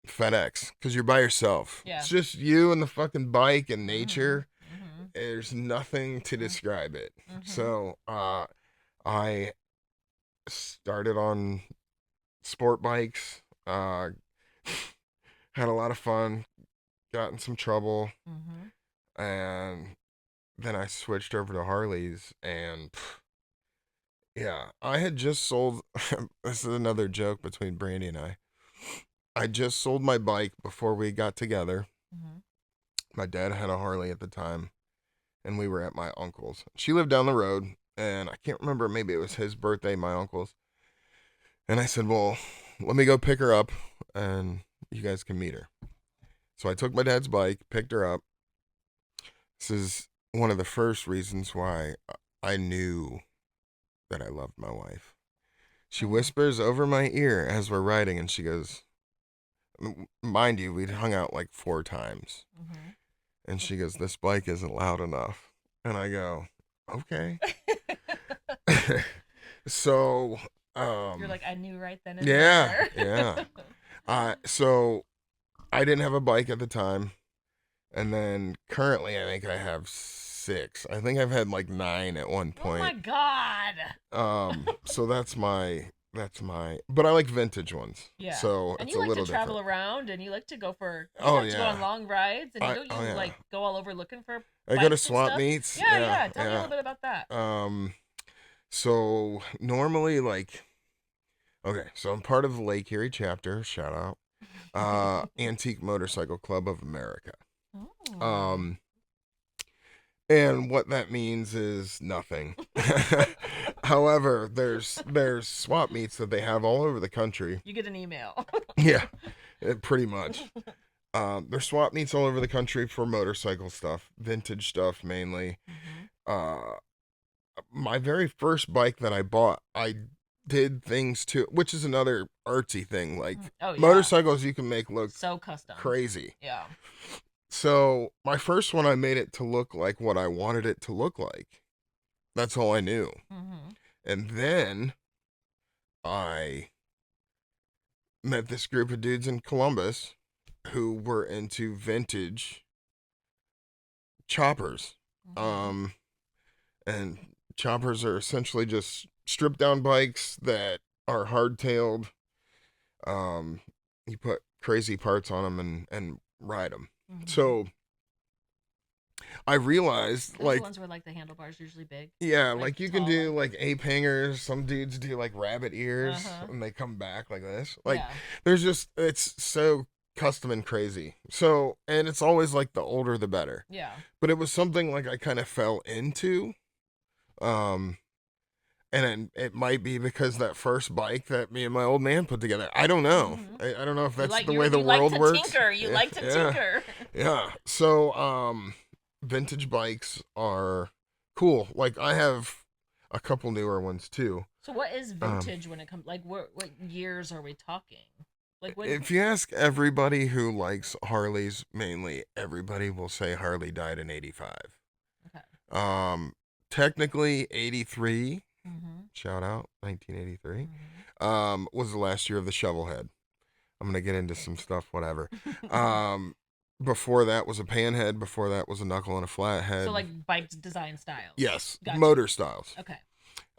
FedEx, because you're by yourself. Yeah. It's just you and the fucking bike and Mhm. nature. Mhm. There's nothing to describe it. Mhm. So, I started on sport bikes. Had a lot of fun. Got in some trouble, Mhm. and then I switched over to Harleys. And yeah, I had just sold. This is another joke between Brandy and I. I just sold my bike before we got together. Mhm. My dad had a Harley at the time, and we were at my uncle's. She lived down the road, and I can't remember, maybe it was his birthday, my uncle's. And I said, "Well, let me go pick her up, and you guys can meet her." So I took my dad's bike, picked her up. This is one of the first reasons why I knew that I loved my wife. She Mhm. whispers over my ear as we're riding, and she goes, mind you, we'd hung out like 4 times. Mhm. And she goes, "This bike isn't loud enough." And I go, "Okay." So, You're like, I knew right then and yeah, there. yeah. So I didn't have a bike at the time, and then currently I think I have 6. I think I've had like 9 at one Oh my point. God. So that's that's my. But I like vintage ones, Yeah. so And it's you a like to little travel different. around and you like to you Oh like to go on yeah, long rides and don't oh you yeah. like go all over looking for I go to bikes and swap stuff? meets. Yeah, Yeah, yeah. Tell me a yeah. little bit about that. Um, so normally like, okay, so I'm part of the Lake Erie chapter. Shout out, Antique Motorcycle Club of America. Oh. Um, and what that means is nothing. However, there's swap meets that they have all over the country. You get an email. Yeah, pretty much. There's swap meets all over the country for motorcycle stuff, vintage stuff mainly. Hmm. Uh, my very first bike that I bought, I did things to, which is another artsy thing. Like Oh yeah. motorcycles, you can make look So custom. crazy. Yeah. So my first one, I made it to look like what I wanted it to look like. That's all I knew. Hmm. And then I met this group of dudes in Columbus who were into vintage choppers. Hmm. Um, and choppers are essentially just stripped down bikes that are hardtailed. Um, you put crazy parts on them and ride them. Hmm. So I realized, Those are the like, ones where like the handlebars usually big, yeah, like like you can tall do ones. like ape hangers. Some dudes do like rabbit Uh ears huh. and they come back like this. Like, Yeah. there's just, it's so custom and crazy. So, and it's always like the older the better. Yeah. But it was something like I kind of fell into. Um, and it might be because that first bike that me and my old man put together. I don't know. Hmm. I don't know if You that's like the way the you like world to works. tinker. You Yeah, like to yeah, tinker. yeah. So, vintage bikes are cool. Like I have a couple newer ones too. So what is Um, vintage when it comes like what years are we talking? Like when if you ask everybody who likes Harleys, mainly everybody will say Harley died in '85. Okay. Um, technically '83. Mhm. Shout out 1983. Mhm. Was the last year of the Shovelhead. I'm gonna get into some stuff, whatever. Um, before that was a panhead. Before that was a knuckle and a So flathead. like bike design styles. Yes, Gotcha. motor styles. Okay.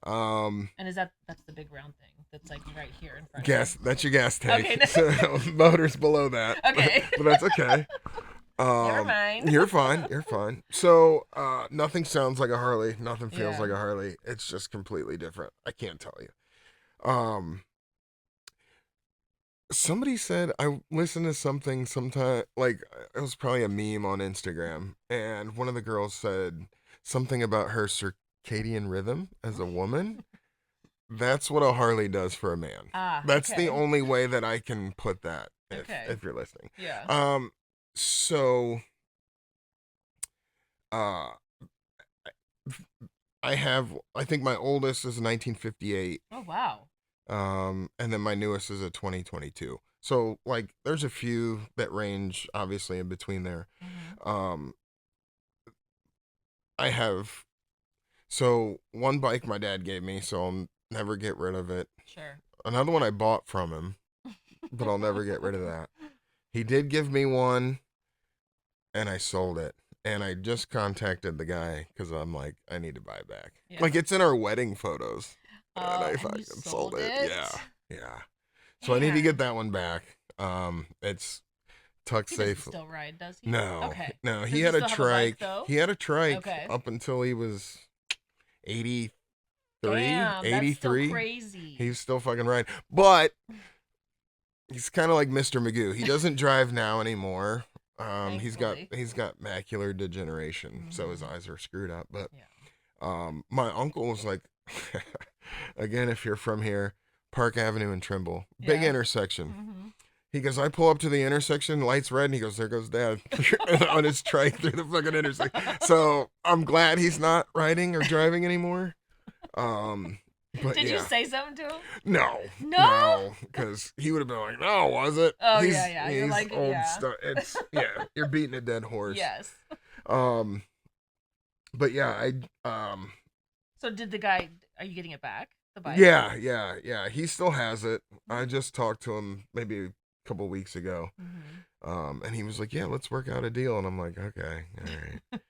Um, And is that's the big round thing that's like right here in front of you? gas. That's your gas Okay. tank. So motors below that, Okay. but that's okay. Never mind. You're fine. You're fine. So, nothing sounds like a Harley. Nothing feels Yeah. like a Harley. It's just completely different. I can't tell you. Um, somebody said I listened to something sometime like it was probably a meme on Instagram, and one of the girls said something about her circadian rhythm as a woman. That's what a Harley does for a man. Ah, That's the okay. only way that I can put that Okay. if you're listening. Yeah. Um so uh I think my oldest is 1958. Oh wow. And then my newest is a 2022. So like there's a few that range obviously in between there. Mhm. Um I have so one bike my dad gave me, so I'll never get rid of it. Sure. Another one I bought from him, but I'll never get rid of that. He did give me one and I sold it. And I just contacted the guy because I'm like, I need to buy it back. Yeah. Like it's in our wedding photos. And Oh, I and you fucking sold sold it. Yeah. it? Yeah. So I need to get Man. that one back. It's tucked He doesn't safe. still ride, does he? No. Okay. No, he Does he had a still have a bike trike. though? He had a trike Okay. up until he was 83, Damn, that's still 83. crazy. He's still fucking riding. But he's kind of like Mr. Magoo. He doesn't drive now anymore. Thankfully. He's got macular degeneration, so his Hmm. eyes are screwed up. But Yeah. my uncle was like, again, if you're from here, Park Avenue and Trimble, big Yeah. intersection. Hmm. He goes, I pull up to the intersection, lights red, and he goes, there goes Dad on his trike through the fucking intersection. So I'm glad he's not riding or driving anymore. Um, but Did you yeah, say something to him? no, No? no, because he would have been like, no, was it? Oh yeah, yeah. You're He's like, old yeah. stuff. It's yeah, you're beating a dead horse. Yes. Um, but yeah, So did the guy are you getting it back? The bike? yeah. He still has it. I just talked to him maybe a couple weeks ago. Hmm. And he was like, yeah, let's work out a deal. And I'm like, okay, all right.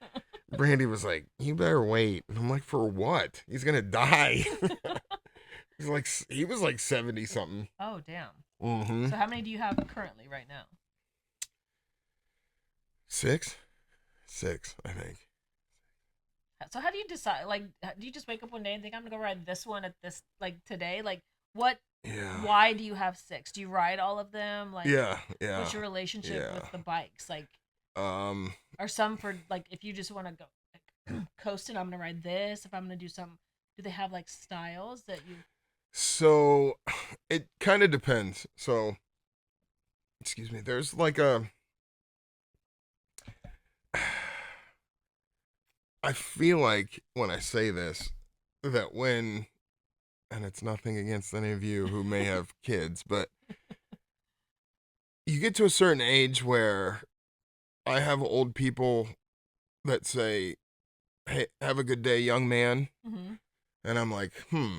Brandy was like, you better wait. And I'm like, for what? He's gonna die. he was like 70 something. Oh, damn. Mm-hmm. So how many do you have currently right now? Six, I think. So how do you decide? Like, do you just wake up one day and think I'm gonna go ride this one at this like today? Like, what? Yeah. Why do you have six? Do you ride all of them? Like, Yeah. Yeah. what's your relationship Yeah. with the bikes? Like, Um. are some for like if you just want to go like, coasting? I'm gonna ride this. If I'm gonna do some, do they have like styles that you? So it kind of depends. So excuse me. There's like a. I feel like when I say this, that when, and it's nothing against any of you who may have kids, but you get to a certain age where I have old people that say, "Hey, have a good day, young man," Mm-hmm. and I'm like, hmm.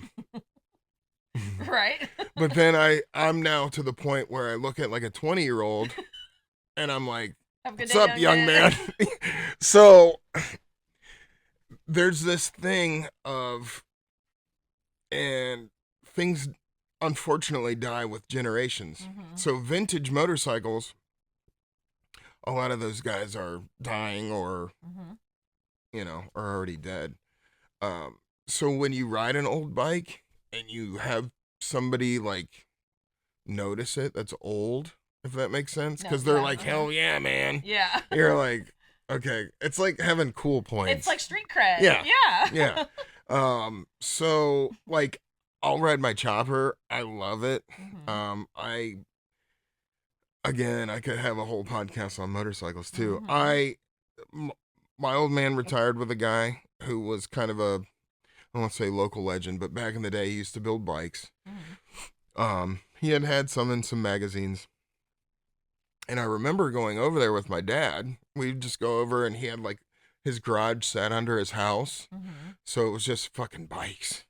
Right. But then I'm now to the point where I look at like a 20-year-old and I'm like, Have a good "What's day, up, young young man. man?" So there's this thing of, and things unfortunately die with generations. Mm-hmm. So vintage motorcycles, a lot of those guys are dying or, Mm-hmm. are already dead. So when you ride an old bike and you have somebody like notice it that's old, if that makes sense, No. because they're Yeah. like, Uh-huh. hell yeah, man. Yeah. You're like, okay, it's like having cool It's points. like street cred. Yeah, Yeah. yeah. So like, I'll ride my chopper. I love it. Mm-hmm. I could have a whole podcast on motorcycles too. Mm-hmm. My old man retired with a guy who was kind of a, I won't say local legend, but back in the day, he used to build bikes. Mm-hmm. He had some in some magazines. And I remember going over there with my dad. We'd just go over and he had like his garage sat under his house. Mm-hmm. So it was just fucking bikes.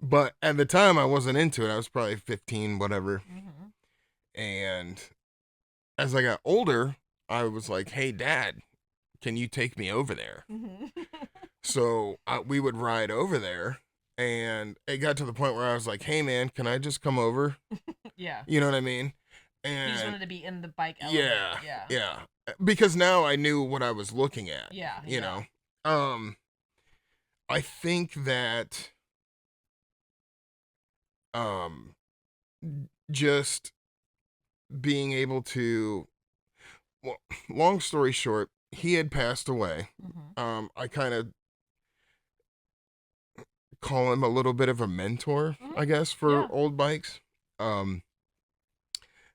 But at the time I wasn't into it. I was probably 15, whatever. Mm-hmm. And as I got older, I was like, "Hey dad, can you take me over there?" Mm-hmm. So we would ride over there. And it got to the point where I was like, "Hey man, can I just come over?" Yeah. You know what I mean? You just And wanted to be in the bike element. yeah, Yeah. yeah. Because now I knew what I was looking at. Yeah. You Yeah. know, um, I think that um, just being able to, well, long story short, he had passed away. Mm-hmm. I kind of call him a little bit of a mentor, Mm-hmm. I guess, for Yeah. old bikes. Um,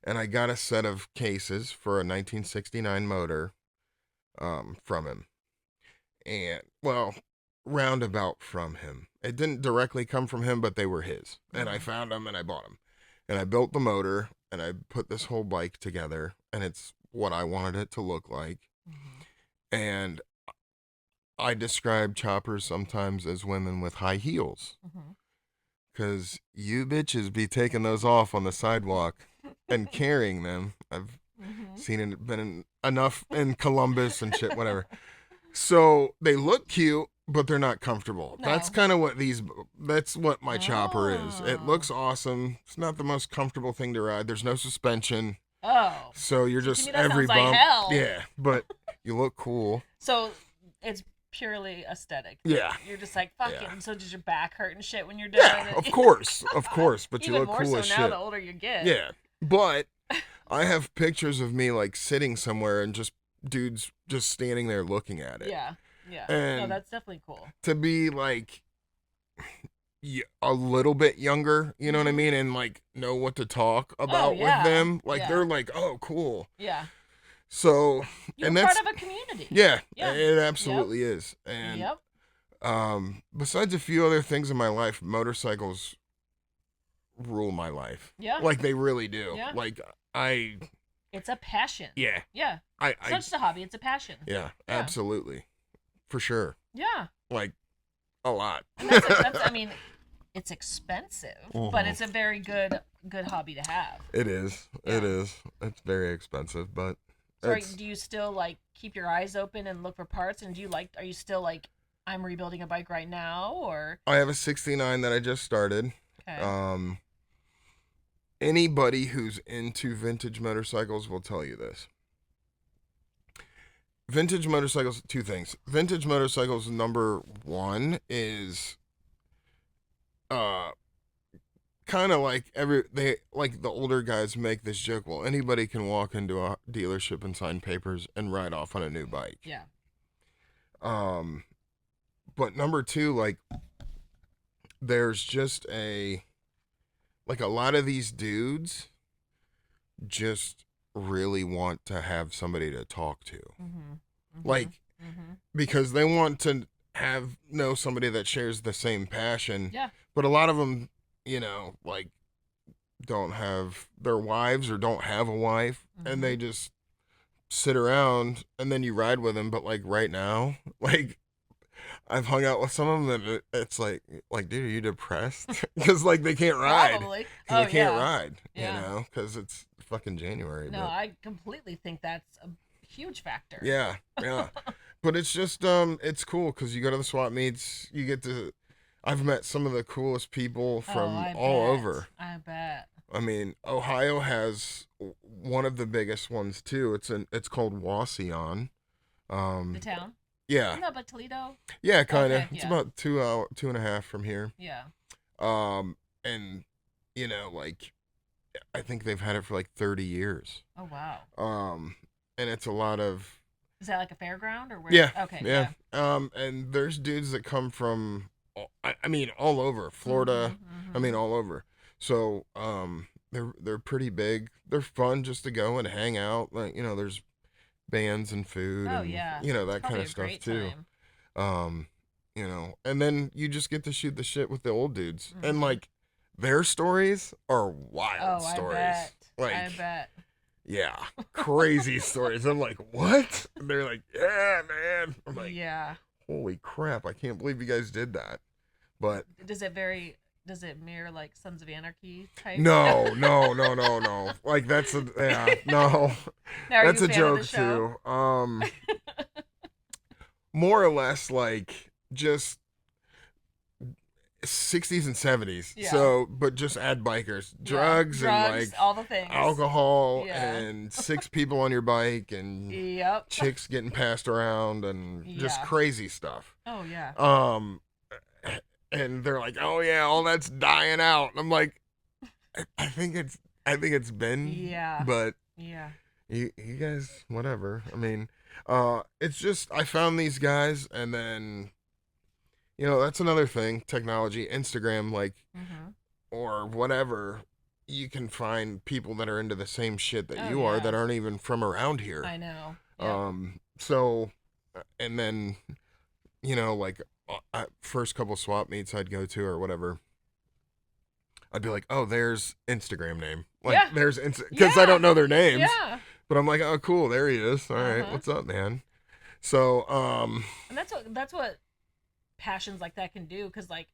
and I got a set of cases for a 1969 motor from him. And well, roundabout from him. It didn't directly come from him, but they were his. And I Mm-hmm. found them and I bought them. And I built the motor and I put this whole bike together and it's what I wanted it to look like. Mm-hmm. And I describe choppers sometimes as women with high heels Mm-hmm. because you bitches be taking those off on the sidewalk and carrying them. I've Mm-hmm. seen it, been enough in Columbus and shit, whatever. So they look cute, but they're not comfortable. That's No. kind of that's what my chopper is. It Oh. looks awesome. It's not the most comfortable thing to ride. There's no suspension. Oh. So you're See, to just me that every sounds like bump. hell. Yeah, but you look cool. So it's purely aesthetic. Yeah. You're just like fuck it. Yeah. And so does your back hurt and shit when you're Yeah, done? of course. Of course. But you Even look more cool so as now shit. the older you get. Yeah. But I have pictures of me like sitting somewhere and just dudes just standing there looking at it. Yeah. Yeah. No, And that's definitely cool. to be like a little bit younger, you know what I Mhm. mean, and like know what to talk Oh about with yeah. them, like Yeah. they're like, "Oh, cool." Yeah. So, You're and part that's of a community. yeah, Yeah. it Yep. absolutely is. And Yep. besides a few other things in my life, motorcycles rule my life. Yeah. Like they really do. Yeah. Like I It's a passion. yeah. Yeah. I It's not just a hobby, it's a passion. yeah, Yeah. absolutely. For sure. Yeah. Like a lot. And that's I mean, it's expensive, but Mhm. it's a very good hobby to have. It is. Yeah. It is. It's very expensive, but So it's do you still like keep your eyes open and look for parts? And are you still like, I'm rebuilding a bike right now, or I have a 69 that I just started. Okay. Um, Anybody who's into vintage motorcycles will tell you this. Vintage motorcycles, two things. Vintage motorcycles, number one, is uh kind of like they like the older guys make this joke. Well, anybody can walk into a dealership and sign papers and ride off on a new bike. Yeah. Um, but number two, like there's just a lot of these dudes just really want to have somebody to talk to. Mhm. Like, Mhm. Mhm. because they want to know somebody that shares the same passion. Yeah. But a lot of them, like don't have their wives or don't have a wife, and they Mhm. just sit around, and then you ride with them. But like right now, like I've hung out with some of them, and it's like, dude, are you depressed? Because like they can't ride, Probably. because Oh they can't yeah. ride, Yeah. because it's fucking January. No, But I completely think that's a huge factor. yeah, yeah. But it's just it's cool because you go to the swap meets, you get to. I've met some of the coolest people Oh, from I all bet. over. I bet. I mean, Ohio has one of the biggest ones too. It's called Wasion. The Um, town? yeah, Isn't that by Toledo? yeah, kind of. Okay, It's yeah. about 2 hour, 2.5 from here. Yeah. And like I think they've had it for like 30 years. Oh wow. Um, and it's a lot of Is that like a fairground or where? yeah, Okay, yeah. yeah. And there's dudes that come from, I mean, all over Florida. Mhm. I mean, Mhm. all over. So, they're pretty big. They're fun just to go and hang out. Like, there's bands and food Oh and yeah. It's that kind probably of a stuff great too. time. Um, and then you just get to shoot the shit with the old dudes, and Mhm. like their stories are wild Oh, I stories. bet. I Like, bet. yeah, crazy stories. I'm like, what? And they're like, yeah, man. I'm like, Yeah. holy crap, I can't believe you guys did that. But Does it very does it mirror like Sons of Anarchy type? no, no, no, no, no. Like yeah, no. Now, are you That's a a fan of the joke show? too. More or less like just 60s and 70s. Yeah. So, but just add bikers, Yeah. drugs and Drugs, like all the things. alcohol Yeah. and six people on your bike and Yep. chicks getting passed around and just Yeah. crazy stuff. Oh yeah. Um and they're like, "Oh yeah, all that's dying out." And I'm like, I think it's been, Yeah. but Yeah. you guys whatever. I mean, it's just I found these guys, and then that's another thing, technology, Instagram, like, Mhm. or whatever, you can find people that are into the same shit that Oh you are that yeah. aren't even from around here. I know. Yep. So, and then, like, first couple swap meets I'd go to or whatever, I'd be like, oh, there's Instagram name. Like, Yeah. there's, because I Yeah. don't know their names, Yeah. but I'm like, oh, cool, there he is. All right, Uh-huh. what's up, man? So, And that's what passions like that can do, cuz like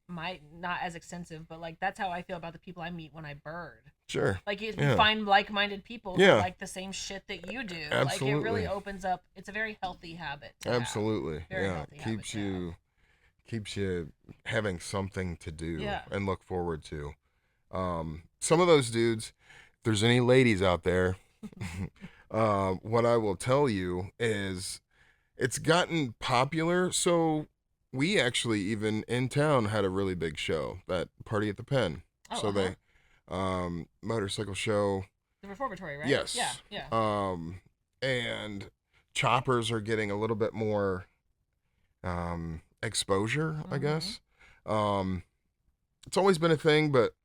my not as extensive, but like that's how I feel about the people I meet when I bird. sure. Like you Yeah. find like-minded people who Yeah. like the same shit that you do. Like it really Absolutely. opens up. It's a very healthy habit to have. Absolutely. Very Yeah. healthy habit to have. Keeps you having something to do Yeah. and look forward to. Some of those dudes, if there's any ladies out there, what I will tell you is it's gotten popular. So we actually, even in town, had a really big show, that Party at the Pen. Oh, So uh-huh. they, motorcycle show. The reformatory, right? Yeah, Yes. yeah. And choppers are getting a little bit more exposure, I Mhm. guess. Um, it's always been a thing, but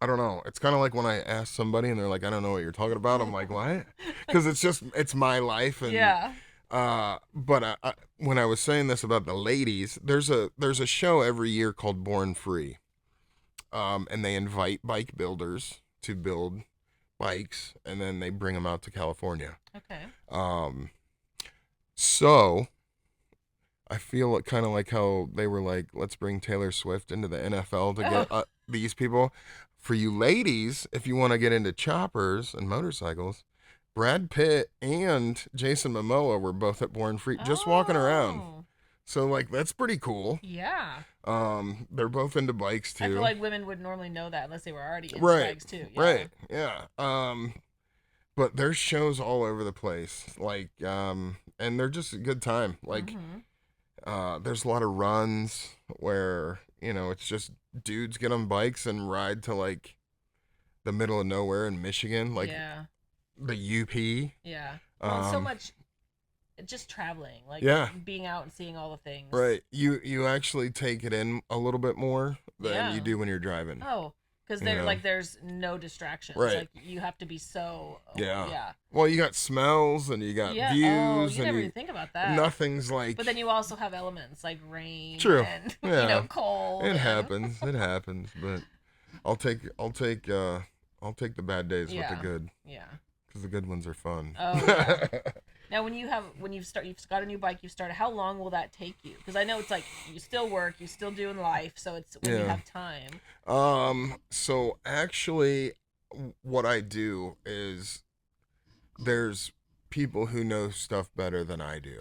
I don't know. It's kind of like when I ask somebody and they're like, "I don't know what you're talking about." I'm like, "What?" Because it's my life, and Yeah. but when I was saying this about the ladies, there's a show every year called Born Free, and they invite bike builders to build bikes, and then they bring them out to California. Okay. Um, so I feel kind of like how they were like, let's bring Taylor Swift into the NFL to get Oh. these people. For you ladies, if you want to get into choppers and motorcycles, Brad Pitt and Jason Momoa were both at Born Free, just walking around. Oh. So like that's pretty cool. Yeah. They're both into bikes I feel too. like women would normally know that unless they were already into Right. bikes too. Yeah. Right. Yeah. But there's shows all over the place. Like and they're just a good time. Like Mm-hmm. there's a lot of runs where, it's just dudes get on bikes and ride to like the middle of nowhere in Michigan, like Yeah. the UP. Yeah. Well, and so Um much just traveling, like yeah, being out and seeing all the things. right. You actually take it in a little bit more than you Yeah. do when you're driving, Oh, because you they're know. like there's no distractions. Right. Like you have to be so Yeah. yeah. Well, you got smells and you got Yeah. Oh, views you and never you even think about that. nothing's But like then you also have elements like rain true. and Yeah. cold It and happens. It happens, but I'll take the bad days with the yeah. good Yeah. cuz the good ones are fun. Oh yeah. Now, when you've got a new bike, you've started. How long will that take you? Because I know it's like you still work, you still doing life, so it's when you Yeah. have time. So actually what I do is there's people who know stuff better than I do.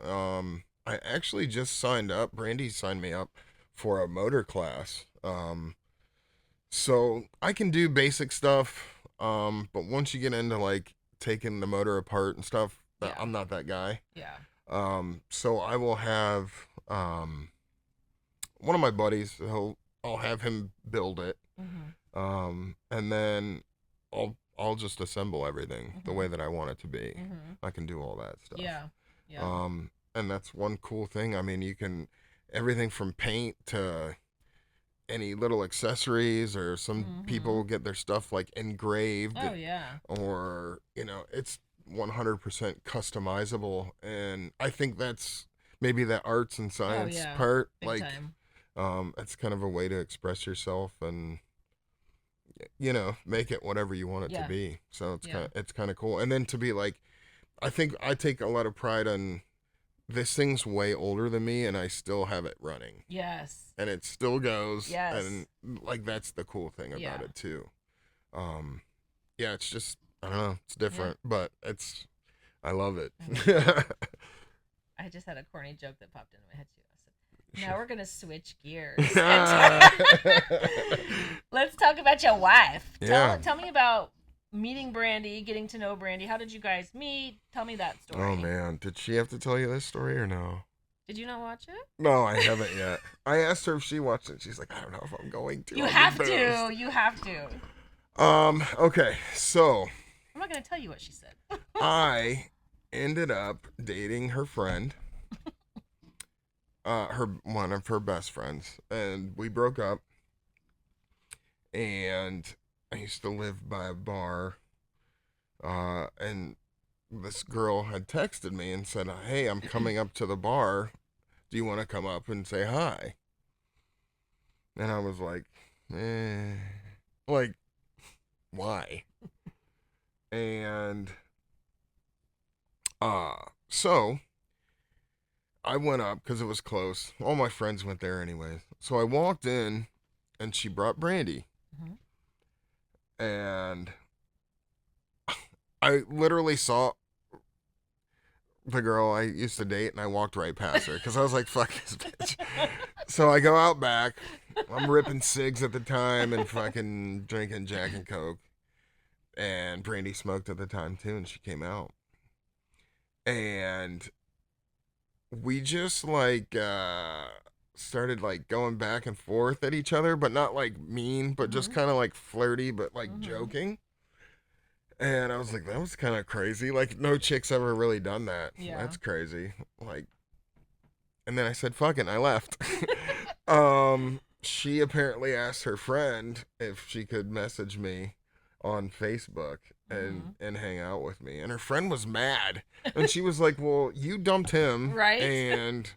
Mm-hmm. I actually just signed up. Brandy signed me up for a motor class. So I can do basic stuff. But once you get into like taking the motor apart and stuff, Yeah. I'm not that guy. Yeah. So I will have one of my buddies. I'll have him build it. Mm-hmm. And then I'll just assemble everything the Mm-hmm. way that I want it to be. Mm-hmm. I can do all that stuff. Yeah. Yeah. And that's one cool thing. I mean, you can everything from paint to any little accessories, or some Mm-hmm. people get their stuff like engraved, Oh yeah. or it's 100% customizable. And I think that's maybe that arts and Oh science yeah. part, Big like time. it's kind of a way to express yourself and make it whatever you want it to Yeah. be. So Yeah. it's kind of cool. And then to be like, I think I take a lot of pride on this thing's way older than me and I still have it running Yes. and it still goes. Yes. And like that's the cool thing Yeah. about it too. um yeah, it's just, I don't know, it's Yeah. different, but I love it. I love it. I just had a corny joke that popped into my head too. I said, now Sure. we're gonna switch gears and let's talk about your wife. Yeah. Tell me about meeting Brandy, getting to know Brandy. How did you guys meet? Tell me that Oh story. man, did she have to tell you this story or no? Did you not watch it? No, I haven't yet. I asked her if she watched it. She's like, I don't know if I'm going to. You I'm have embarrassed. to. You have to. Okay, so I'm not gonna tell you what she said. I ended up dating her friend, her one of her best friends, and we broke up. And I used to live by a bar, and this girl had texted me and said, "Hey, I'm coming up to the bar. Do you want to come up and say hi?" And I was like, like, why? And so I went up because it was close. All my friends went there anyways. So I walked in, and she brought brandy, Mm-hmm. and I literally saw the girl I used to date, and I walked right past her because I was like, "Fuck this bitch." So I go out back. I'm ripping cigs at the time and fucking drinking Jack and Coke. And Brandy smoked at the time too, and she came out. And we just like started like going back and forth at each other, but not like mean, but just Mm-hmm. kind of like flirty, but like Mm-hmm. joking. And I was like, that was kind of crazy. Like, no chick's ever really done that. Yeah. That's crazy. Like, and then I said, fuck it, and I left. She apparently asked her friend if she could message me on Facebook Mm-hmm. and hang out with me. And her friend was mad. And she was like, well, you dumped him Right. and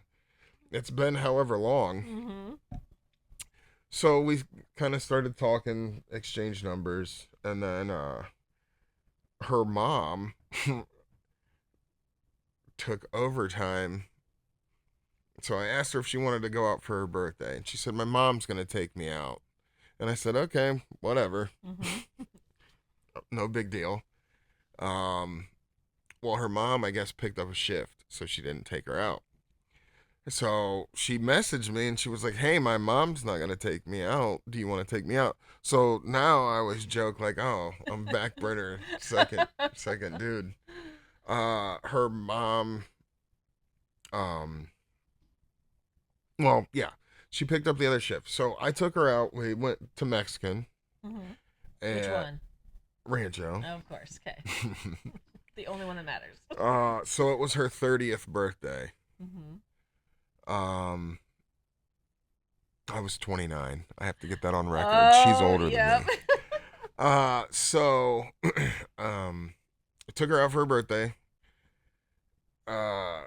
it's been however long. Mm-hmm. So we kind of started talking, exchanged numbers, and then her mom took overtime. So I asked her if she wanted to go out for her birthday, and she said, my mom's going to take me out. And I said, okay, whatever. Mm-hmm. No big deal. Um, well, her mom, I guess, picked up a shift, so she didn't take her out. So she messaged me and she was like, "Hey, my mom's not gonna take me out. Do you want to take me out?" So now I always joke like, "Oh, I'm back burner second dude." Her mom, um, well, yeah, she picked up the other shift. So I took her out. We went to Mexican Hmm. Which at one? Rancho. Oh, of course. Okay. The only one that matters. So it was her 30th birthday. Hmm. Um, I was 29. I have to get that on record. She's Oh, older than yep. me. So um I took her out for her birthday. Uh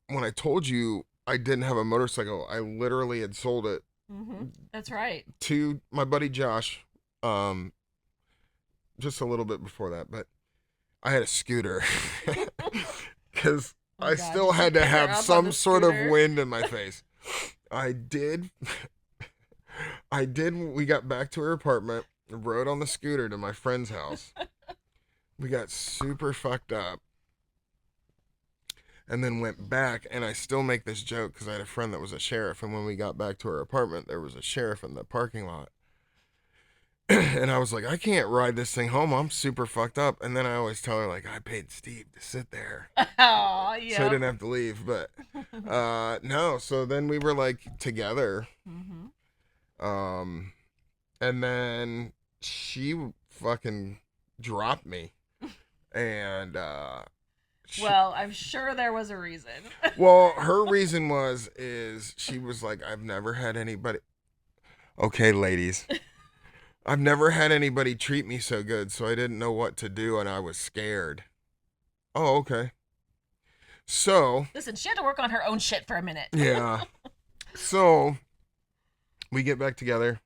when I told you I didn't have a motorcycle, I literally had sold it Hmm. That's right. to my buddy Josh um just a little bit before that, but I had a scooter cuz Oh I God, still did you had to pick her have up on some the sort of scooter? wind in my face. I did. I did. We got back to her apartment, rode on the scooter to my friend's house. We got super fucked up and then went back. And I still make this joke because I had a friend that was a sheriff. And when we got back to her apartment, there was a sheriff in the parking lot. And I was like, I can't ride this thing home. I'm super fucked up. And then I always tell her, like, I paid Steve to sit there Oh, so I yep. didn't have to leave. But no. So then we were like together. Hmm. Um, and then she fucking dropped me. And she, Well, I'm sure there was a reason. well, her reason is she was like, I've never had anybody. Okay, ladies, I've never had anybody treat me so good, so I didn't know what to do, and I was scared. Oh, okay. So Listen, she had to work on her own shit for a minute. yeah, so we get back together.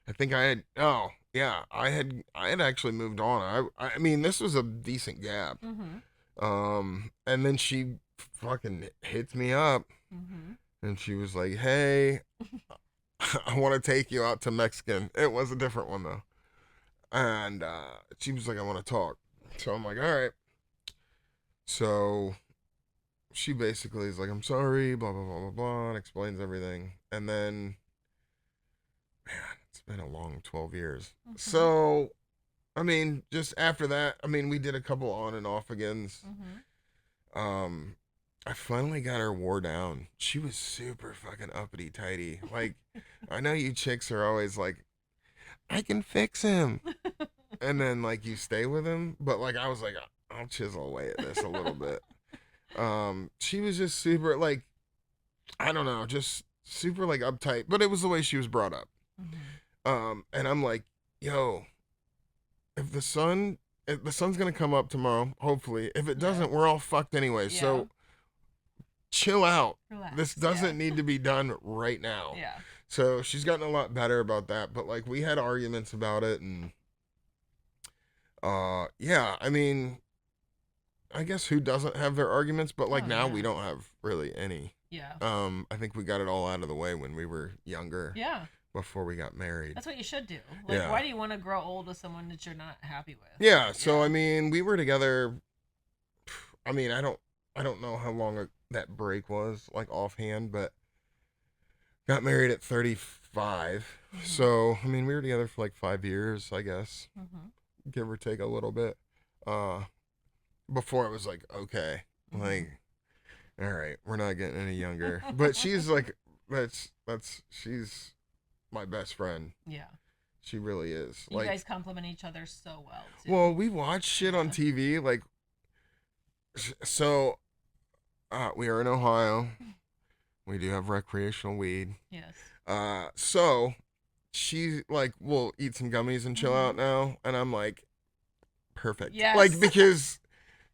I think I had. Oh yeah, I had actually moved on. I mean, this was a decent gap. Hmm. And then she fucking hits me up, Hmm. and she was like, "Hey, I want to take you out to Mexican." It was a different one though. And she was like, "I want to talk." So I'm like, "All right." So she basically is like, "I'm sorry," blah blah blah blah blah, and explains everything. And then, man, it's been a long 12 years. Hmm. So I mean, just after that, I mean, we did a couple on and off agains. Hmm. Um, I finally got her wore down. She was super fucking uppity tighty. Like, I know you chicks are always like, I can fix him. And then like you stay with him. But like I was like, I'll chisel away at this a little bit. She was just super like, I don't know, just super like uptight. But it was the way she was brought up. Hmm. And I'm like, yo, if the sun if the sun's gonna come up tomorrow, hopefully. If it Yeah. doesn't, we're all fucked anyway. Yeah. So chill out. This Relax. Yeah. doesn't need to be done right now. Yeah. So she's gotten a lot better about that. But like we had arguments about it and yeah, I mean I guess who doesn't have their arguments, but like Oh now we yeah. don't have really any. Yeah. I think we got it all out of the way when we were younger Yeah. before we got married. That's what you should do. Like, Yeah. why do you want to grow old with someone that you're not happy with? Yeah, so I Yeah. mean, we were together. I mean, I don't know how long that break was like offhand, but got married at 35. Hmm. So, I mean, we were together for like 5 years, I guess, Hmm. give or take a little bit. Uh before it was like, okay, Hmm. like all right, we're not getting any younger. But she's like she's my best friend. Yeah. She really is. You Like, guys complement each other so well well, too. we watch shit on Yeah. TV like so we are in Ohio. We do have recreational weed. Yes. So she like will eat some gummies and chill Hmm. out now, and I'm like, perfect. Like Yes. because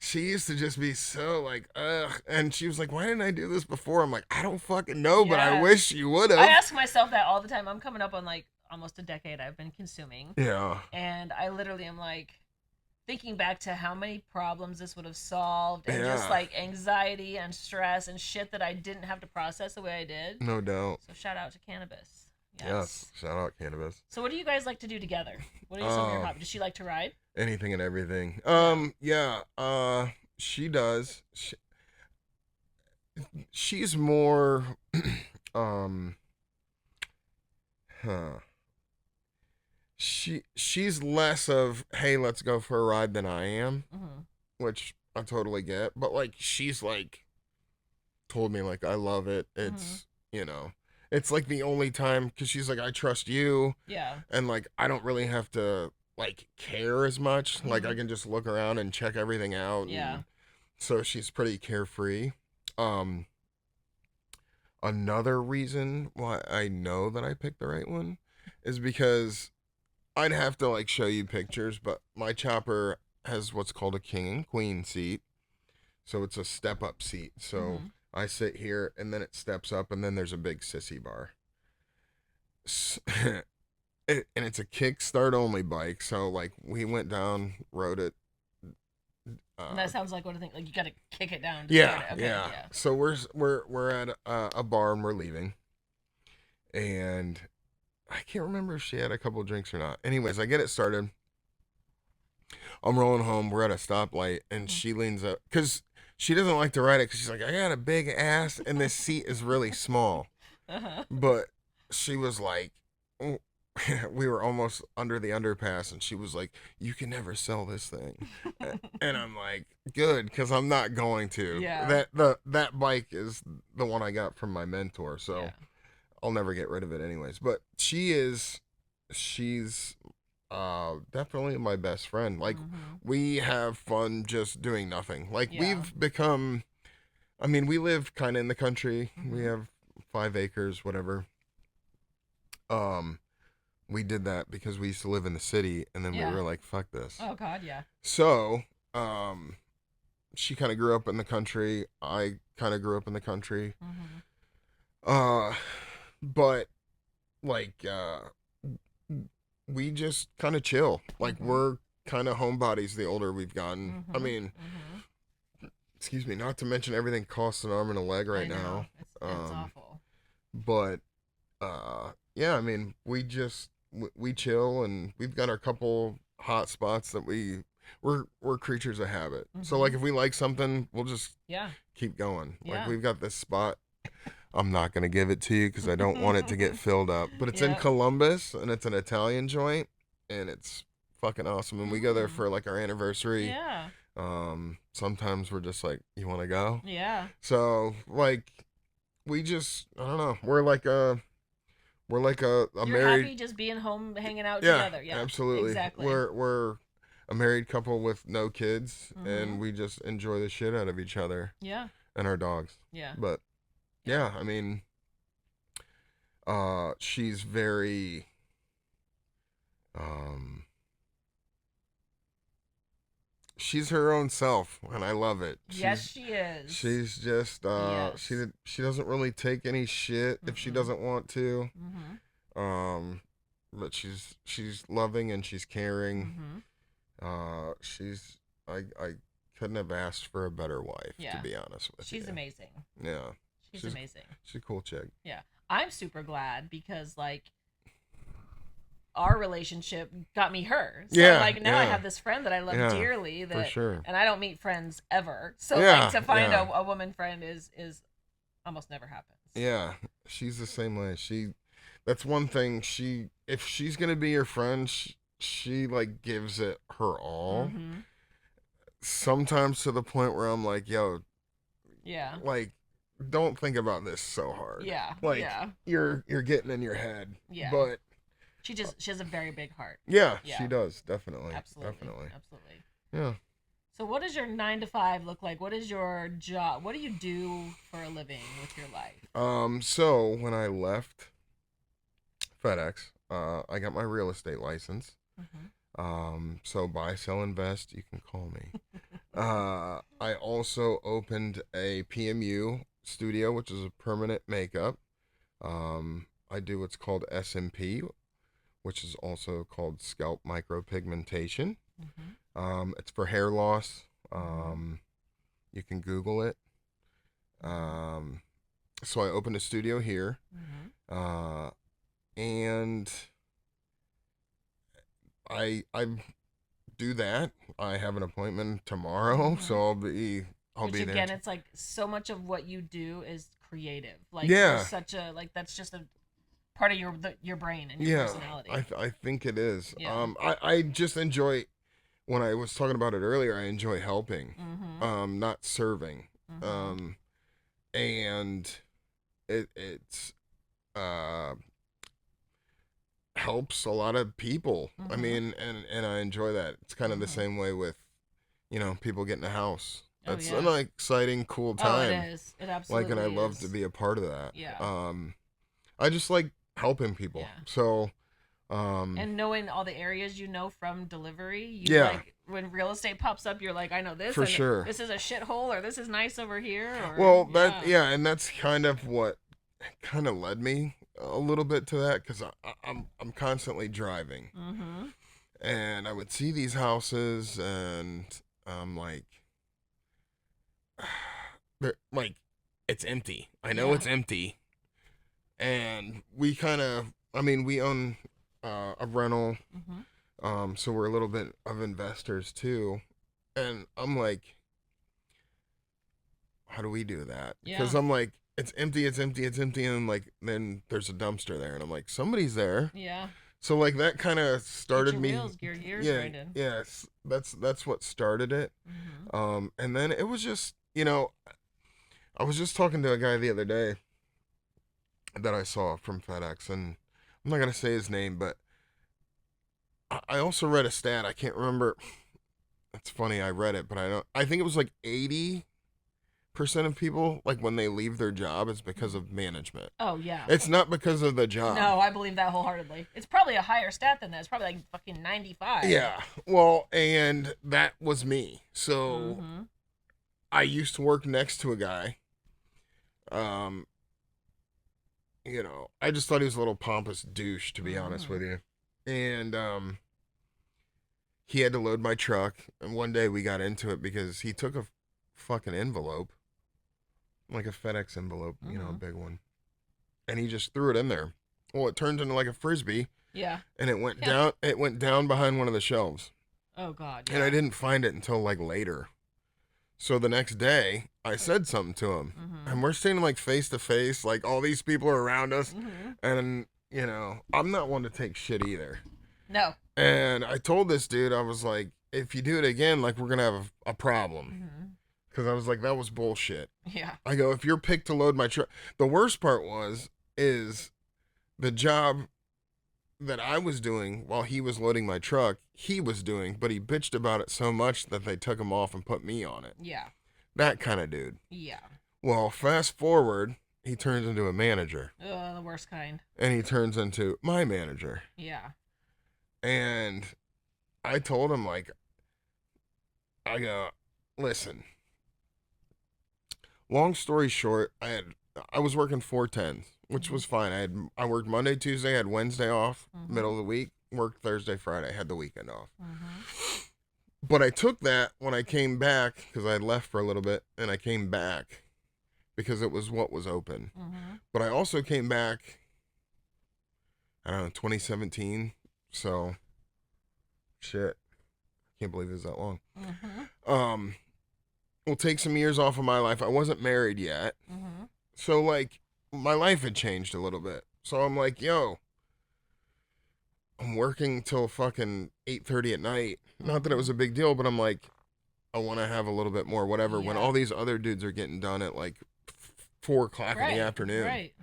she used to just be so like, ugh, and she was like, why didn't I do this before? I'm like, I don't fucking know, but I Yes. wish you would I have. ask myself that all the time. I'm coming up on like almost a decade I've been consuming. Yeah, And I literally am like thinking back to how many problems this would have solved and just yeah, like anxiety and stress and shit that I didn't have to process the way I did. no doubt. So shout out to cannabis. Yes, Yes. shout out cannabis. So what do you guys like to do together? What are some of your Um, hobbies? Does she like to ride? anything and everything. Yeah. Yeah. She does. she's more um huh. She's less of, hey, let's go for a ride than I am, Mhm. which I totally get. But like she's like told me like I love it. Mhm. It's like the only time because she's like I trust you, Yeah. and like I don't really have to like care as much. Like I Mhm. can just look around and check everything out, Yeah. and so she's pretty carefree. Um, Another reason why I know that I picked the right one is because I'd have to like show you pictures, but my chopper has what's called a king and queen seat. So it's a step up seat. So Mhm. I sit here and then it steps up and then there's a big sissy bar. And it's a kickstart only bike. So like we went down, rode it. And Uh, that sounds like what I think. Like you got to kick it down to start yeah, it. Okay. yeah. Yeah. So we're at a bar and we're leaving, and I can't remember if she had a couple drinks or not. Anyways, I get it started. I'm rolling home. We're at a stoplight, and Mhm. she leans up because she doesn't like to ride it because she's like, I got a big ass, and this seat is really small. Uh huh. But she was like, oh, we were almost under the underpass, and she was like, "You can never sell this thing," and I'm like, "Good," because I'm not going to. Yeah. That bike is the one I got from my mentor, Yeah. so I'll never get rid of it anyways. But she's definitely my best friend. Like Mhm. we have fun just doing nothing. Like Yeah. we've become. I mean, we live kind of in the country. We Mhm. have 5 acres, whatever. Um, we did that because we used to live in the city, and then we Yeah. were like, "Fuck this." Oh God. Yeah. So, she kind of grew up in the country. I kind of grew up in the country. Mhm. Uh, but like, we just kind of chill. Like Mhm. we're kind of homebodies the older we've gotten. I Mhm. mean, Mhm. excuse me, not to mention everything costs an arm and a leg I right know. now. It's awful. But yeah, I mean, we chill and we've got our couple hot spots that we're creatures of habit. So like Mhm. if we like something, we'll just Yeah. keep going. Like Yeah. we've got this spot. I'm not gonna give it to you because I don't want it to get filled up. But it's in Yep. Columbus and it's an Italian joint and it's fucking awesome. And we go there Mm. for like our anniversary. Yeah. Sometimes we're just like, you want to go? Yeah. So like we just I don't know. We're like a You're married. happy just being home, hanging out Yeah, together. Yeah. absolutely. Exactly. We're a married couple with no kids, and Mhm. we just enjoy the shit out of each other Yeah. and our dogs. Yeah. But Yeah. yeah, I mean, she's very um, she's her own self, and I love it. Yes, she is. She's just Yes. she doesn't really take any shit if she Mm-mm. doesn't want to. Mhm. Um, but she's loving and she's caring. Mhm. She's I couldn't have asked for a better wife, to Yeah. be honest with She's you. amazing. Yeah, She's she's amazing. she's a cool chick. Yeah. I'm super glad because like our relationship got me her. So Yeah, like now I yeah, have this friend that I love yeah, dearly for that sure. and I don't meet friends ever. So like Yeah, to find yeah, a woman friend is almost never happens. yeah. She's the same way. That's one thing. If she's gonna be your friend, she like gives it her all. Mhm. Sometimes to the point where I'm like, yo, Yeah. like, don't think about this so hard. Yeah. Like, Yeah. you're getting in your head, Yeah. but She has a very big heart. yeah, she Yeah. does definitely, Absolutely. definitely. Absolutely. Yeah. So what does your 9 to 5 look like? What is your job? What do you do for a living with your life? So when I left FedEx, I got my real estate license. Mhm. So buy, sell, invest, you can call me. I also opened a PMU studio, which is a permanent makeup. I do what's called SMP, which is also called scalp micropigmentation. Mhm. It's for hair loss. Mhm. You can Google it. Mhm. Um, so I opened a studio here, Mhm. uh, and I do that. I have an appointment tomorrow, so Mhm. I'll be I'll Which be there. again, it's like so much of what you do is creative. Like there's Yeah, such a like that's just a part of your brain and your yeah. personality. I think it is. Yeah. I just enjoy when I was talking about it earlier. I enjoy helping, Mm-hmm. not serving. Mm-hmm. Um, and it's uh helps a lot of people. I Mm-hmm. mean, and I enjoy that. It's kind of the Mm-hmm. same way with, people getting a house. Oh That's an yeah. exciting, cool Oh, it time. is. It Like, and I absolutely love to is. be a part of that. Yeah. I just like helping people. Yeah. So, And knowing all the areas you know from delivery, you yeah, like when real estate pops up, you're like, I know this, for and sure. this is a shithole, or this is nice over here, or Well, yeah. and that's kind of what kind of led me a little bit to that because I'm constantly driving, Mm-hmm. and I would see these houses, and I'm like, they're like, it's empty. I know Yeah. it's empty, and we kind of, I mean, we own a rental, Mm-hmm. so we're a little bit of investors too, and I'm like, how do we do that? Because Yeah. I'm like, it's empty, it's empty, it's empty, and like then there's a dumpster there, and I'm like, somebody's there. Yeah. So like that kind of Get started your me. wheels, your gears Yeah, grinding. yes, that's what started it. Mm-hmm. And then it was just, I was just talking to a guy the other day that I saw from FedEx, and I'm not gonna say his name, but I also read a stat. I can't remember. It's funny. I read it, but I don't. I think it was like 80% of people, like when they leave their job, it's because of management. Oh yeah. It's not because of the job. No, I believe that wholeheartedly. It's probably a higher stat than that. It's probably like fucking 95. Yeah. Well, and that was me. So Mm-hmm. I used to work next to a guy. Um, I just thought he was a little pompous douche, to be honest Mm-hmm. with you. And he had to load my truck, and one day we got into it because he took a fucking envelope, like a FedEx envelope, a Mm-hmm. big one, and he just threw it in there. Well, it turned into like a frisbee, Yeah. and it went Yeah. down. It went down behind one of the shelves, Oh God. and I Yeah. didn't find it until like later. So the next day, I said something to him, Mm-hmm. and we're standing like face to face, like all these people are around us, Mm-hmm. and I'm not one to take shit either. No. And I told this dude, I was like, if you do it again, like we're gonna have a problem, Mm-hmm. because I was like, that was bullshit. Yeah. I go, if you're picked to load my truck, the worst part is the job that I was doing while he was loading my truck, he was doing, but he bitched about it so much that they took him off and put me on it. Yeah. That kind of dude. Yeah. Well, fast forward, he turns into a manager, The worst kind. and he turns into my manager. Yeah. And I told him, like, I go, listen, long story short, I was working 4 10s, which Mm-hmm. was fine. I worked Monday, Tuesday, had Wednesday off, Mm-hmm. middle of the week, worked Thursday, Friday, had the weekend off. Mm-hmm. But I took that when I came back because I had left for a little bit, and I came back because it was what was open. Mm-hmm. But I also came back, I don't know, 2017. So, shit, can't believe it was that long. Mm-hmm. Will take some years off of my life. I wasn't married yet. Mm-hmm. So, like, my life had changed a little bit. So I'm like, yo, I'm working till fucking 8:30 at night. Not that it was a big deal, but I'm like, I want to have a little bit more, whatever. When Yeah. all these other dudes are getting done at like 4 o'clock in the Right. afternoon, Right.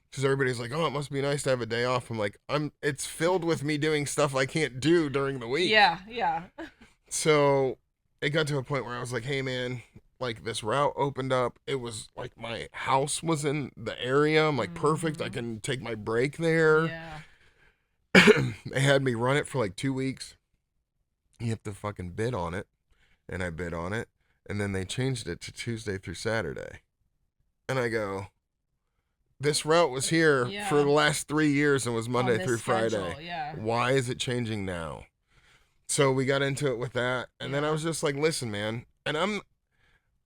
because everybody's like, oh, it must be nice to have a day off. I'm like, it's filled with me doing stuff I can't do during the week. Yeah. Yeah. So it got to a point where I was like, hey man, like this route opened up. It was like my house was in the area. I'm like, perfect. I Mm-hmm. can take my break there. Yeah. They had me run it for like 2 weeks. You have to fucking bid on it. And I bid on it. And then they changed it to Tuesday through Saturday. And I go, this route was here Yeah. for the last 3 years and was Monday On this through schedule, Friday. yeah. Why is it changing now? So we got into it with that. And then I Yeah. was just like, listen, man. And I'm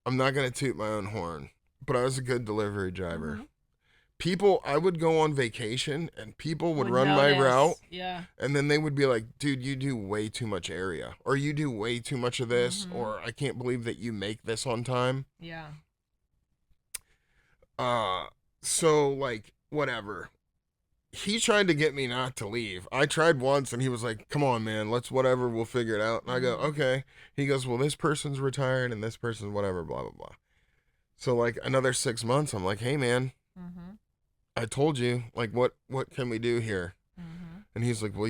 not gonna toot my own horn, but I was a good delivery driver. Mm-hmm. people, I would go on vacation and people would Would run my route, notice. Yeah. and then they would be like, dude, you do way too much area, or you do way too much of this, Mm-hmm. or I can't believe that you make this on time. Yeah. Uh, so like, whatever. He tried to get me not to leave. I tried once and he was like, come on, man, let's whatever, we'll figure it out. And I go, Mm-hmm. okay. He goes, well, this person's retired and this person's whatever, blah, blah, blah. So like another 6 months, I'm like, hey, man, Mm-hmm. I told you, like, what can we do here? Mm-hmm. And he's like, well,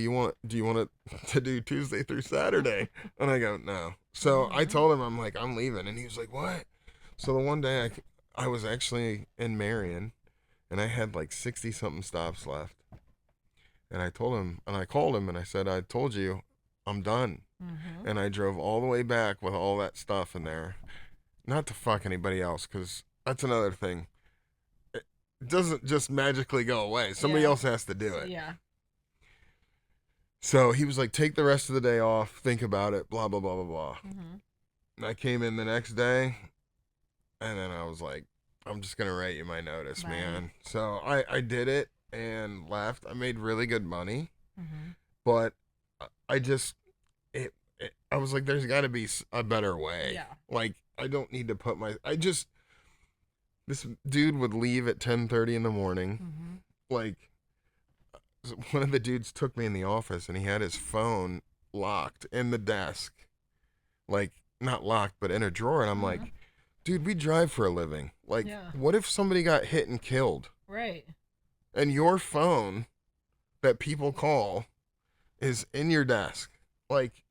do you want it to do Tuesday through Saturday? And I go, no. So I Mm-hmm. told him, I'm like, I'm leaving. And he was like, what? So the one day I was actually in Marion and I had like 60 something stops left. And I told him, and I called him and I said, I told you I'm done. Mm-hmm. And I drove all the way back with all that stuff in there. Not to fuck anybody else, because that's another thing. It doesn't just magically go away. Somebody Yeah. else has to do it. Yeah. So he was like, take the rest of the day off, think about it, blah, blah, blah, blah, blah. Mm-hmm. And I came in the next day, and then I was like, I'm just going to write you my notice, Right. man. So I did it and left. I made really good money, Mm-hmm. but I just, I was like, there's got to be a better way. Yeah. Like, I don't need to put this dude would leave at 10:30 in the morning. Mm-hmm. Like, one of the dudes took me in the office and he had his phone locked in the desk, like not locked but in a drawer, and I'm Mm-hmm. like, dude, we drive for a living. Like, Yeah. what if somebody got hit and killed Right. and your phone that people call is in your desk? Like,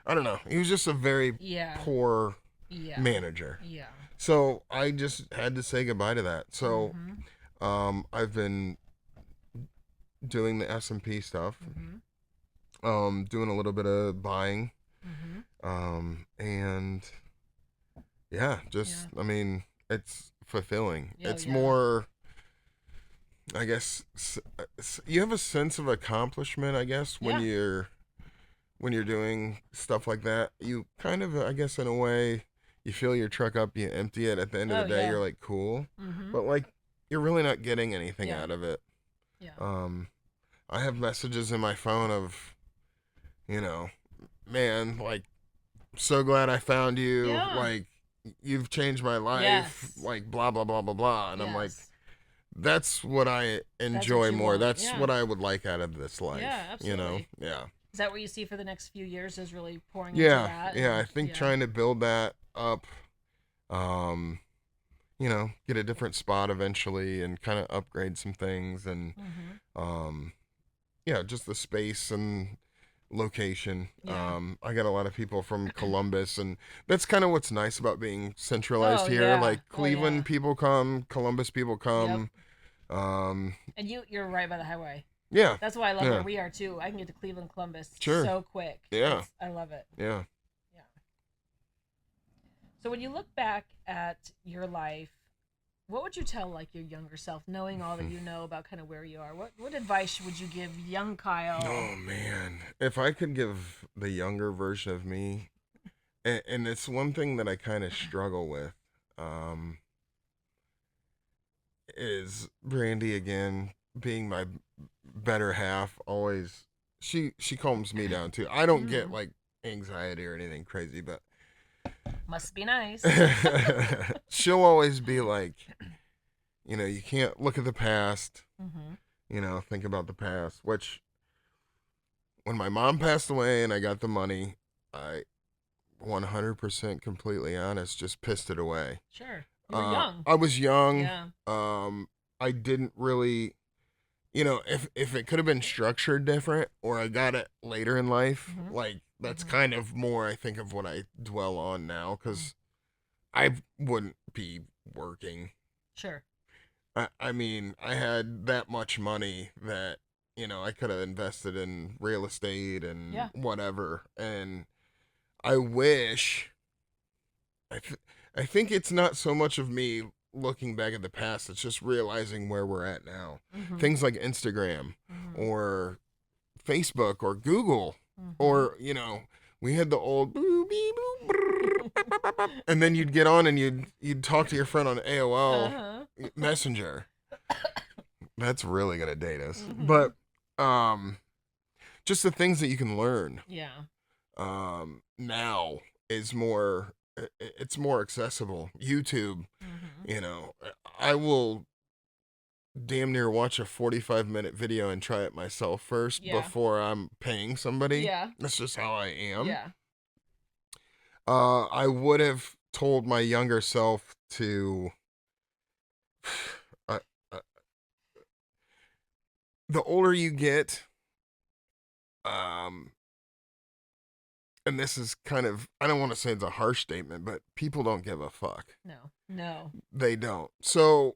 I don't know. He was just a very Yeah. poor Yeah. manager. Yeah. So I just had to say goodbye to that. So Mm-hmm. I've been doing the S&P stuff, Mm-hmm. doing a little bit of buying, Mm-hmm. and yeah, just Yeah. I mean, it's fulfilling. Yeah. It's Yeah. more, I guess, you have a sense of accomplishment, I guess, Yeah. when you're doing stuff like that. You kind of, I guess, in a way, you fill your truck up, you empty it. At the end of the Oh day, yeah. you're like, cool, Mm-hmm. but like, you're really not getting anything Yeah. out of it. Yeah. Um, I have messages in my phone of, you know, man, like, so glad I found you. Yeah. Like, you've changed my life. Yes. Like, blah, blah, blah, blah, blah. And I'm like, Yes. that's what I That's what enjoy you more. want. That's Yeah. what I would like out of this life. Yeah. You know? Absolutely. Yeah. Is that what you see for the next few years? Is really pouring into Yeah. that? Yeah. I And think yeah. trying to build that up, um, get a different spot eventually and kind of upgrade some things and, Mm-hmm. yeah, just the space and location. Yeah. I got a lot of people from Columbus, and that's kind of what's nice about being centralized Oh here. yeah. Like Oh yeah. Cleveland people come, Columbus people Yep. come. Um, And you're right by the highway. yeah, That's why I love where yeah, we are too. I can get to Cleveland, Columbus sure, so quick. yeah, I love it. yeah. Yeah. So when you look back at your life, what would you tell like your younger self, knowing all that you know about kind of where you are? What advice would you give young Kyle? Oh man, if I could give the younger version of me, and it's one thing that I kind of struggle with, um, is Brandy again being my better half. Always, she calms me down too. I don't get Mm, like anxiety or anything crazy, but must be nice. she'll always be like, you can't look at the past. Mm-hmm. Think about the past. Which, when my mom passed away and I got the money, I 100% completely honest, just pissed it away. Sure. You were young. I was young. Yeah. I didn't really, if it could have been structured different or I got it later in life, Mm-hmm. like that's Mm-hmm. kind of more I think of what I dwell on now because I wouldn't be working. Sure. I mean, I had that much money that, I could have invested in real estate and Yeah. whatever. And I wish, I, th- I think it's not so much of me looking back at the past, it's just realizing where we're at now. Mm-hmm. Things like Instagram Mm-hmm. or Facebook or Google Mm-hmm. or, we had the old boo, bee, boo, brrr, bop, bop, bop, bop, and then you'd get on and you'd talk to your friend on AOL Uh-huh. Messenger. That's really gonna date us. Mm-hmm. But um, just the things that you can learn Yeah. now is more. It's more accessible. YouTube, Mm-hmm. you know, I will damn near watch a 45-minute video and try it myself first Yeah. before I'm paying somebody. Yeah. That's just how I am. Yeah. I would have told my younger self to. Uh, uh, the older you get, um, and this is kind of, I don't want to say it's a harsh statement, but people don't give a fuck. No. No. They don't. So,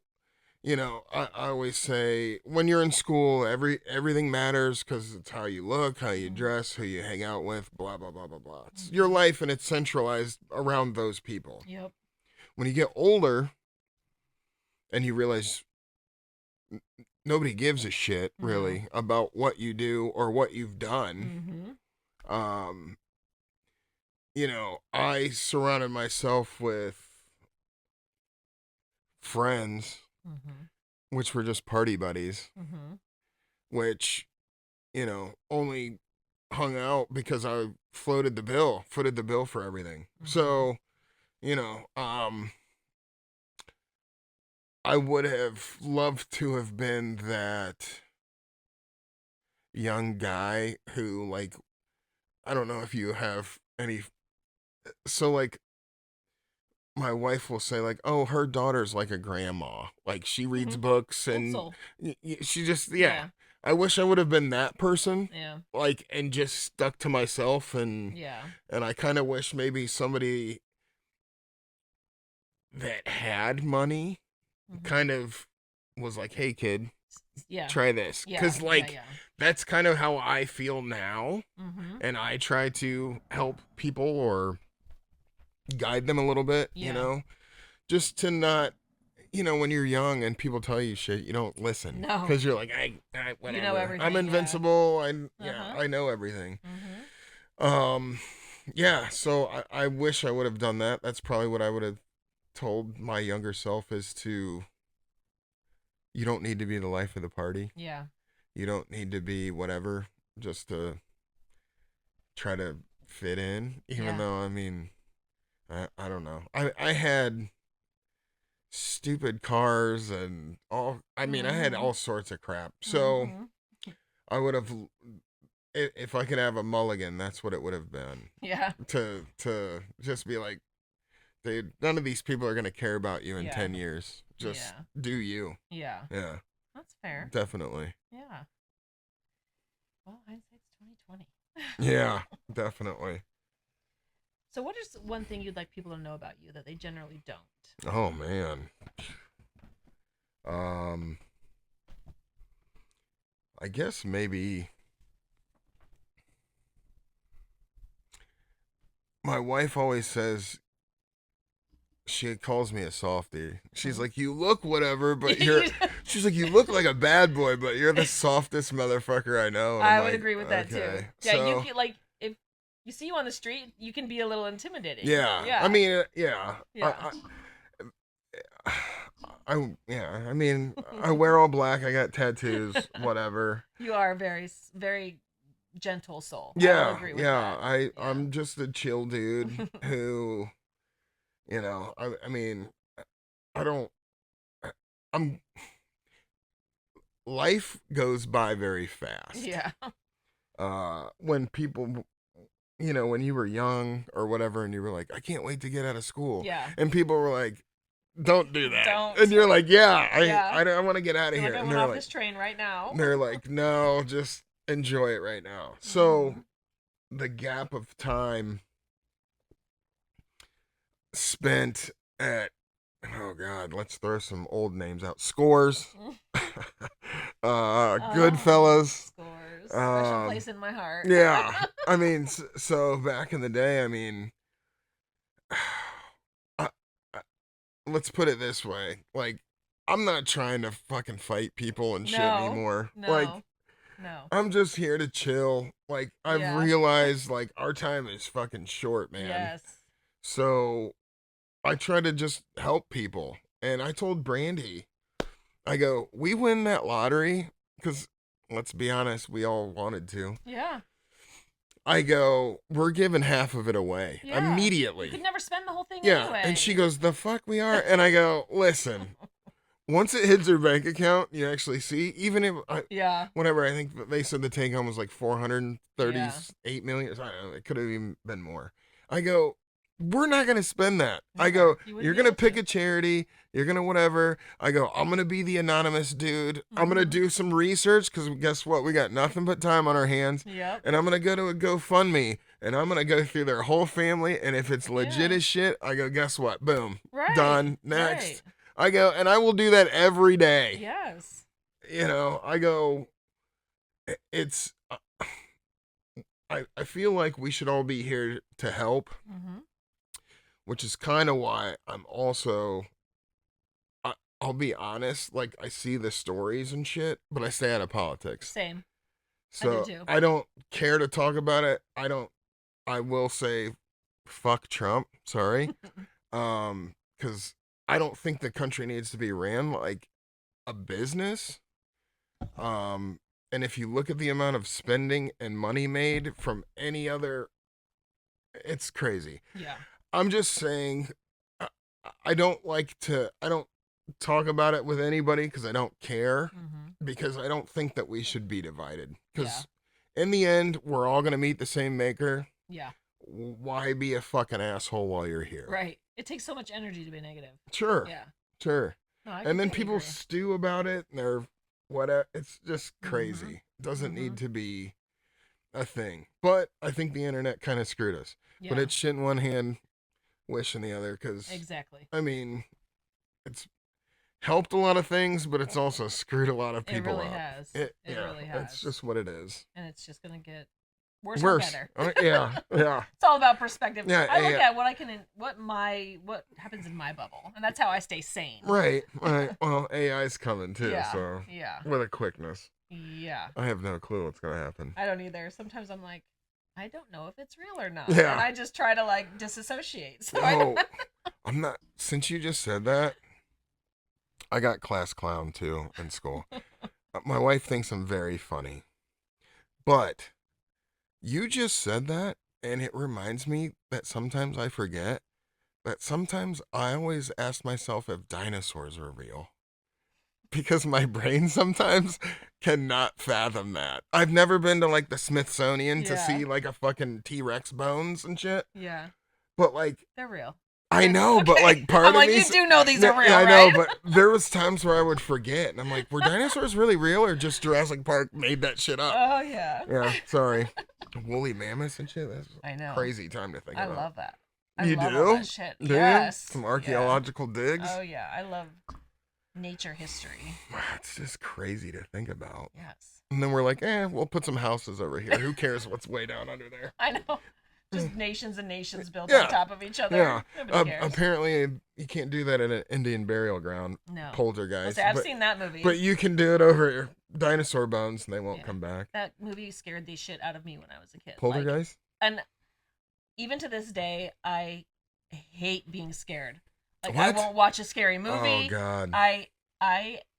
I always say when you're in school, everything matters because it's how you look, how you Mm-hmm. dress, who you hang out with, blah, blah, blah, blah, blah. It's your Mm-hmm. life and it's centralized around those people. Yep. When you get older and you realize nobody gives a shit No. really about what you do or what you've done, Mm-hmm. um, I surrounded myself with friends, Mm-hmm. which were just party buddies, Mm-hmm. which, only hung out because I footed the bill for everything. Mm-hmm. So, I would have loved to have been that young guy who, like, I don't know if you have any. So, like, my wife will say, like, oh, her daughter's like a grandma. Like, she reads Mm-hmm. books Old and soul. she just, yeah. Yeah. I wish I would have been that person, Yeah. like, and just stuck to myself. Yeah. And I kind of wish maybe somebody that had money Mm-hmm. kind of was like, hey, kid, Yeah. try this. Yeah. Because, Yeah. like, Yeah. that's kind of how I feel now. Mm-hmm. And I try to help people or guide them a little bit, Yeah. just to not, when you're young and people tell you shit, you don't listen No. because you're like, You know whatever. I'm everything. Yeah. invincible. Uh-huh. I know everything. Mm-hmm. Um, yeah. So I wish I would have done that. That's probably what I would have told my younger self is to, you don't need to be the life of the party. Yeah. You don't need to be whatever just to try to fit in. Even Yeah. though, I mean, I don't know. I had stupid cars and all. I mean, I had Mm-hmm. all sorts of crap. So Mm-hmm. I would have, if I could have a mulligan, that's what it would have been. Yeah. To just be like, dude, none of these people are gonna care about you in Yeah. 10 years. Just Yeah. do you. Yeah. Yeah, That's fair. definitely. Yeah. Well, hindsight's 2020. Yeah, definitely. So, what is one thing you'd like people to know about you that they generally don't? Oh man. Um, I guess maybe my wife always says she calls me a softie. She's Mhm. like, you look whatever, but you're. She's like, you look like a bad boy, but you're the softest motherfucker I know. And I'm I would like, agree with that too. okay, Yeah, you so can like if you see you on the street, you can be a little intimidating. yeah. I Yeah. mean, yeah. Yeah. Yeah. I mean, I wear all black. I got tattoos. Whatever. You are a very gentle soul. I will Yeah, agree with yeah. that. Yeah. I'm just a chill dude who, I mean, I don't. I'm life goes by very fast. Yeah. When people, when you were young or whatever, and you were like, I can't wait to get out of school, Yeah. and people were like, don't do that, and Don't. you're like, yeah, Yeah. I want to get out of You're like here, I and went off this train right now. they're like, no, just enjoy it right now. So Mhm. the gap of time spent at, oh god, let's throw some old names out. Scores, Oh, Goodfellas. scores. Special Um, place in my heart. yeah, I mean, so back in the day, I mean, I, I, let's put it this way, like, I'm not trying to fucking fight people and shit No. anymore. Like, No. No. I'm just here to chill. Like, I've Yeah. realized, like, our time is fucking short, man. Yes. So I try to just help people. And I told Brandy, I go, we win that lottery because let's be honest, we all wanted to. Yeah. I go, we're giving half of it away Yeah. You could immediately. never spend the whole thing Yeah. And she anyway. goes, the fuck we are. And I go, listen, once it hits her bank account, you actually see, even if Yeah. whatever, I think they said the take home was like Yeah. 438 million. I don't know. It could have even been more. I go, we're not going to spend that. I Never. go, You wouldn't you're be going to able pick to. a charity. You're going to whatever. I go, I'm going to be the anonymous dude. I'm going to Mm-hmm. do some research because guess what? We got nothing but time on our hands. Yep. And I'm going to go to a GoFundMe and I'm going to go through their whole family. And if it's legit Yeah. as shit, I go, guess what? Boom. Right. Done. Right. Next. I go, and I will do that every day. Yes. I go, it's, I feel like we should all be here to help, Mm-hmm. which is kind of why I'm also, I'll be honest, like I see the stories and shit, but I stay out of politics. Same. I do So too. I don't care to talk about it. I will say, fuck Trump. Sorry. Because I don't think the country needs to be ran like a business. Um, and if you look at the amount of spending and money made from any other, it's crazy. Yeah. I'm just saying, I, I don't like to, I don't talk about it with anybody because I don't care, Mm-hmm. because I don't think that we should be divided. Yeah. Because in the end, we're all going to meet the same maker. Yeah. Why be a fucking asshole while you're here? Right. It takes so much energy to be negative. Sure. Yeah. Sure. No, I And then completely people agree. stew about it and they're whatever. It's just Mm-hmm. crazy. It doesn't Mm-hmm. need to be a thing. But I think the internet kind of screwed us. But Yeah. it's shit in one hand, wish in the other. Because, Exactly. I mean, it's helped a lot of things, but it's also screwed a lot of It people really up. has. It Yeah, really it's has. just what it is. And it's just gonna get worse or Worse. better. Yeah, yeah. It's all about perspective. Yeah, I look yeah. at what I can, what happens in my bubble, and that's how I stay sane. Right, right. Well, AI's coming too, Yeah. so Yeah. with a quickness. Yeah. I have no clue what's gonna happen. I don't either. Sometimes I'm like, I don't know if it's real or not, Yeah. and I just try to like disassociate. So I don't. No, I'm not. Since you just said that, I got class clown too in school. My wife thinks I'm very funny, but you just said that, and it reminds me that sometimes I forget that sometimes I always ask myself if dinosaurs are real. Because my brain sometimes cannot fathom that. I've never been to like the Smithsonian to Yeah. see like a fucking T Rex bones and shit. Yeah. But like, They're real. I know, but Okay. like part I'm of like, me, you do know these are real, I right? know, but there was times where I would forget, and I'm like, were dinosaurs really real, or just Jurassic Park made that shit up? Oh yeah. Yeah, sorry. Woolly mammoths and shit. That's I know. crazy time to think I about. love that. I You love all do? that shit. Do you? Yes. Some Yeah. archaeological digs. Oh yeah. I love nature history. It's just crazy to think about. Yes. And then we're like, we'll put some houses over here. Who cares what's way down under there? I know. Just nations and nations built Yeah. on top of each other. Yeah. Nobody cares. Apparently, you can't do that in an Indian burial ground. No. Poltergeist. Say, I've seen that movie. But you can do it over dinosaur bones, and they won't Yeah. come back. That movie scared the shit out of me when I was a kid. Poltergeist. And even to this day, I hate being scared. Like What? I won't watch a scary movie. Oh God.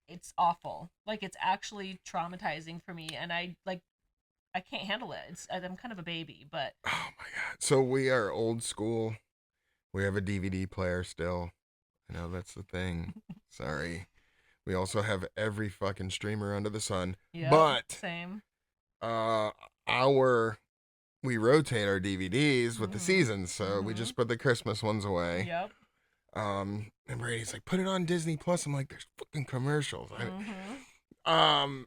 It's awful. Like it's actually traumatizing for me, and I can't handle it. I'm kind of a baby, but Oh my God. So we are old school. We have a DVD player still. I know that's the thing. Sorry. We also have every fucking streamer under the sun. yeah, But same. uh our we rotate our DVDs with the Mhm. seasons, so we Mhm. just put the Christmas ones away. Yep. And Brady's like, put it on Disney Plus. I'm like, there's fucking commercials. Mhm.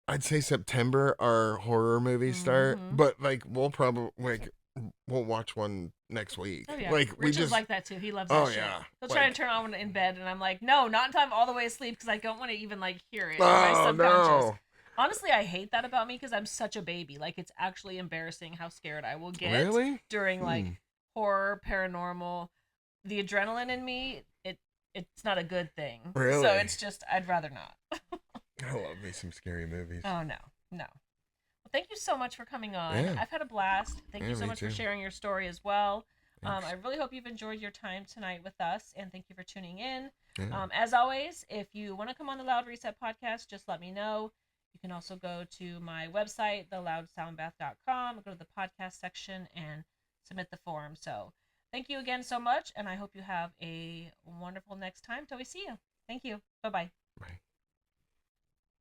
I'd say September our horror movies start, Mhm. but like we'll watch one next week. Oh yeah. Like we Richard's just like that too. He loves Oh, that shit. yeah. He'll try Like- to turn on in bed, and I'm like, no, not until I'm all the way asleep because I don't want to even like hear it. in Oh my subconscious. no. Honestly, I hate that about me because I'm such a baby. Like, it's actually embarrassing how scared I will get Really? during like Hmm. horror, paranormal. The adrenaline in me, it's not a good thing. Really? So it's just I'd rather not. I love me some scary movies. Oh no, no. Well, thank you so much for coming on. Yeah. I've had a blast. Thank Yeah, you so me much too. for sharing your story as well. Thanks. I really hope you've enjoyed your time tonight with us, and thank you for tuning in. Yeah. As always, if you want to come on the Loud Reset podcast, just let me know. You can also go to my website, theloudsoundbath.com, go to the podcast section, and submit the form. So thank you again so much, and I hope you have a wonderful next time till we see you. Thank you. Bye bye. Bye.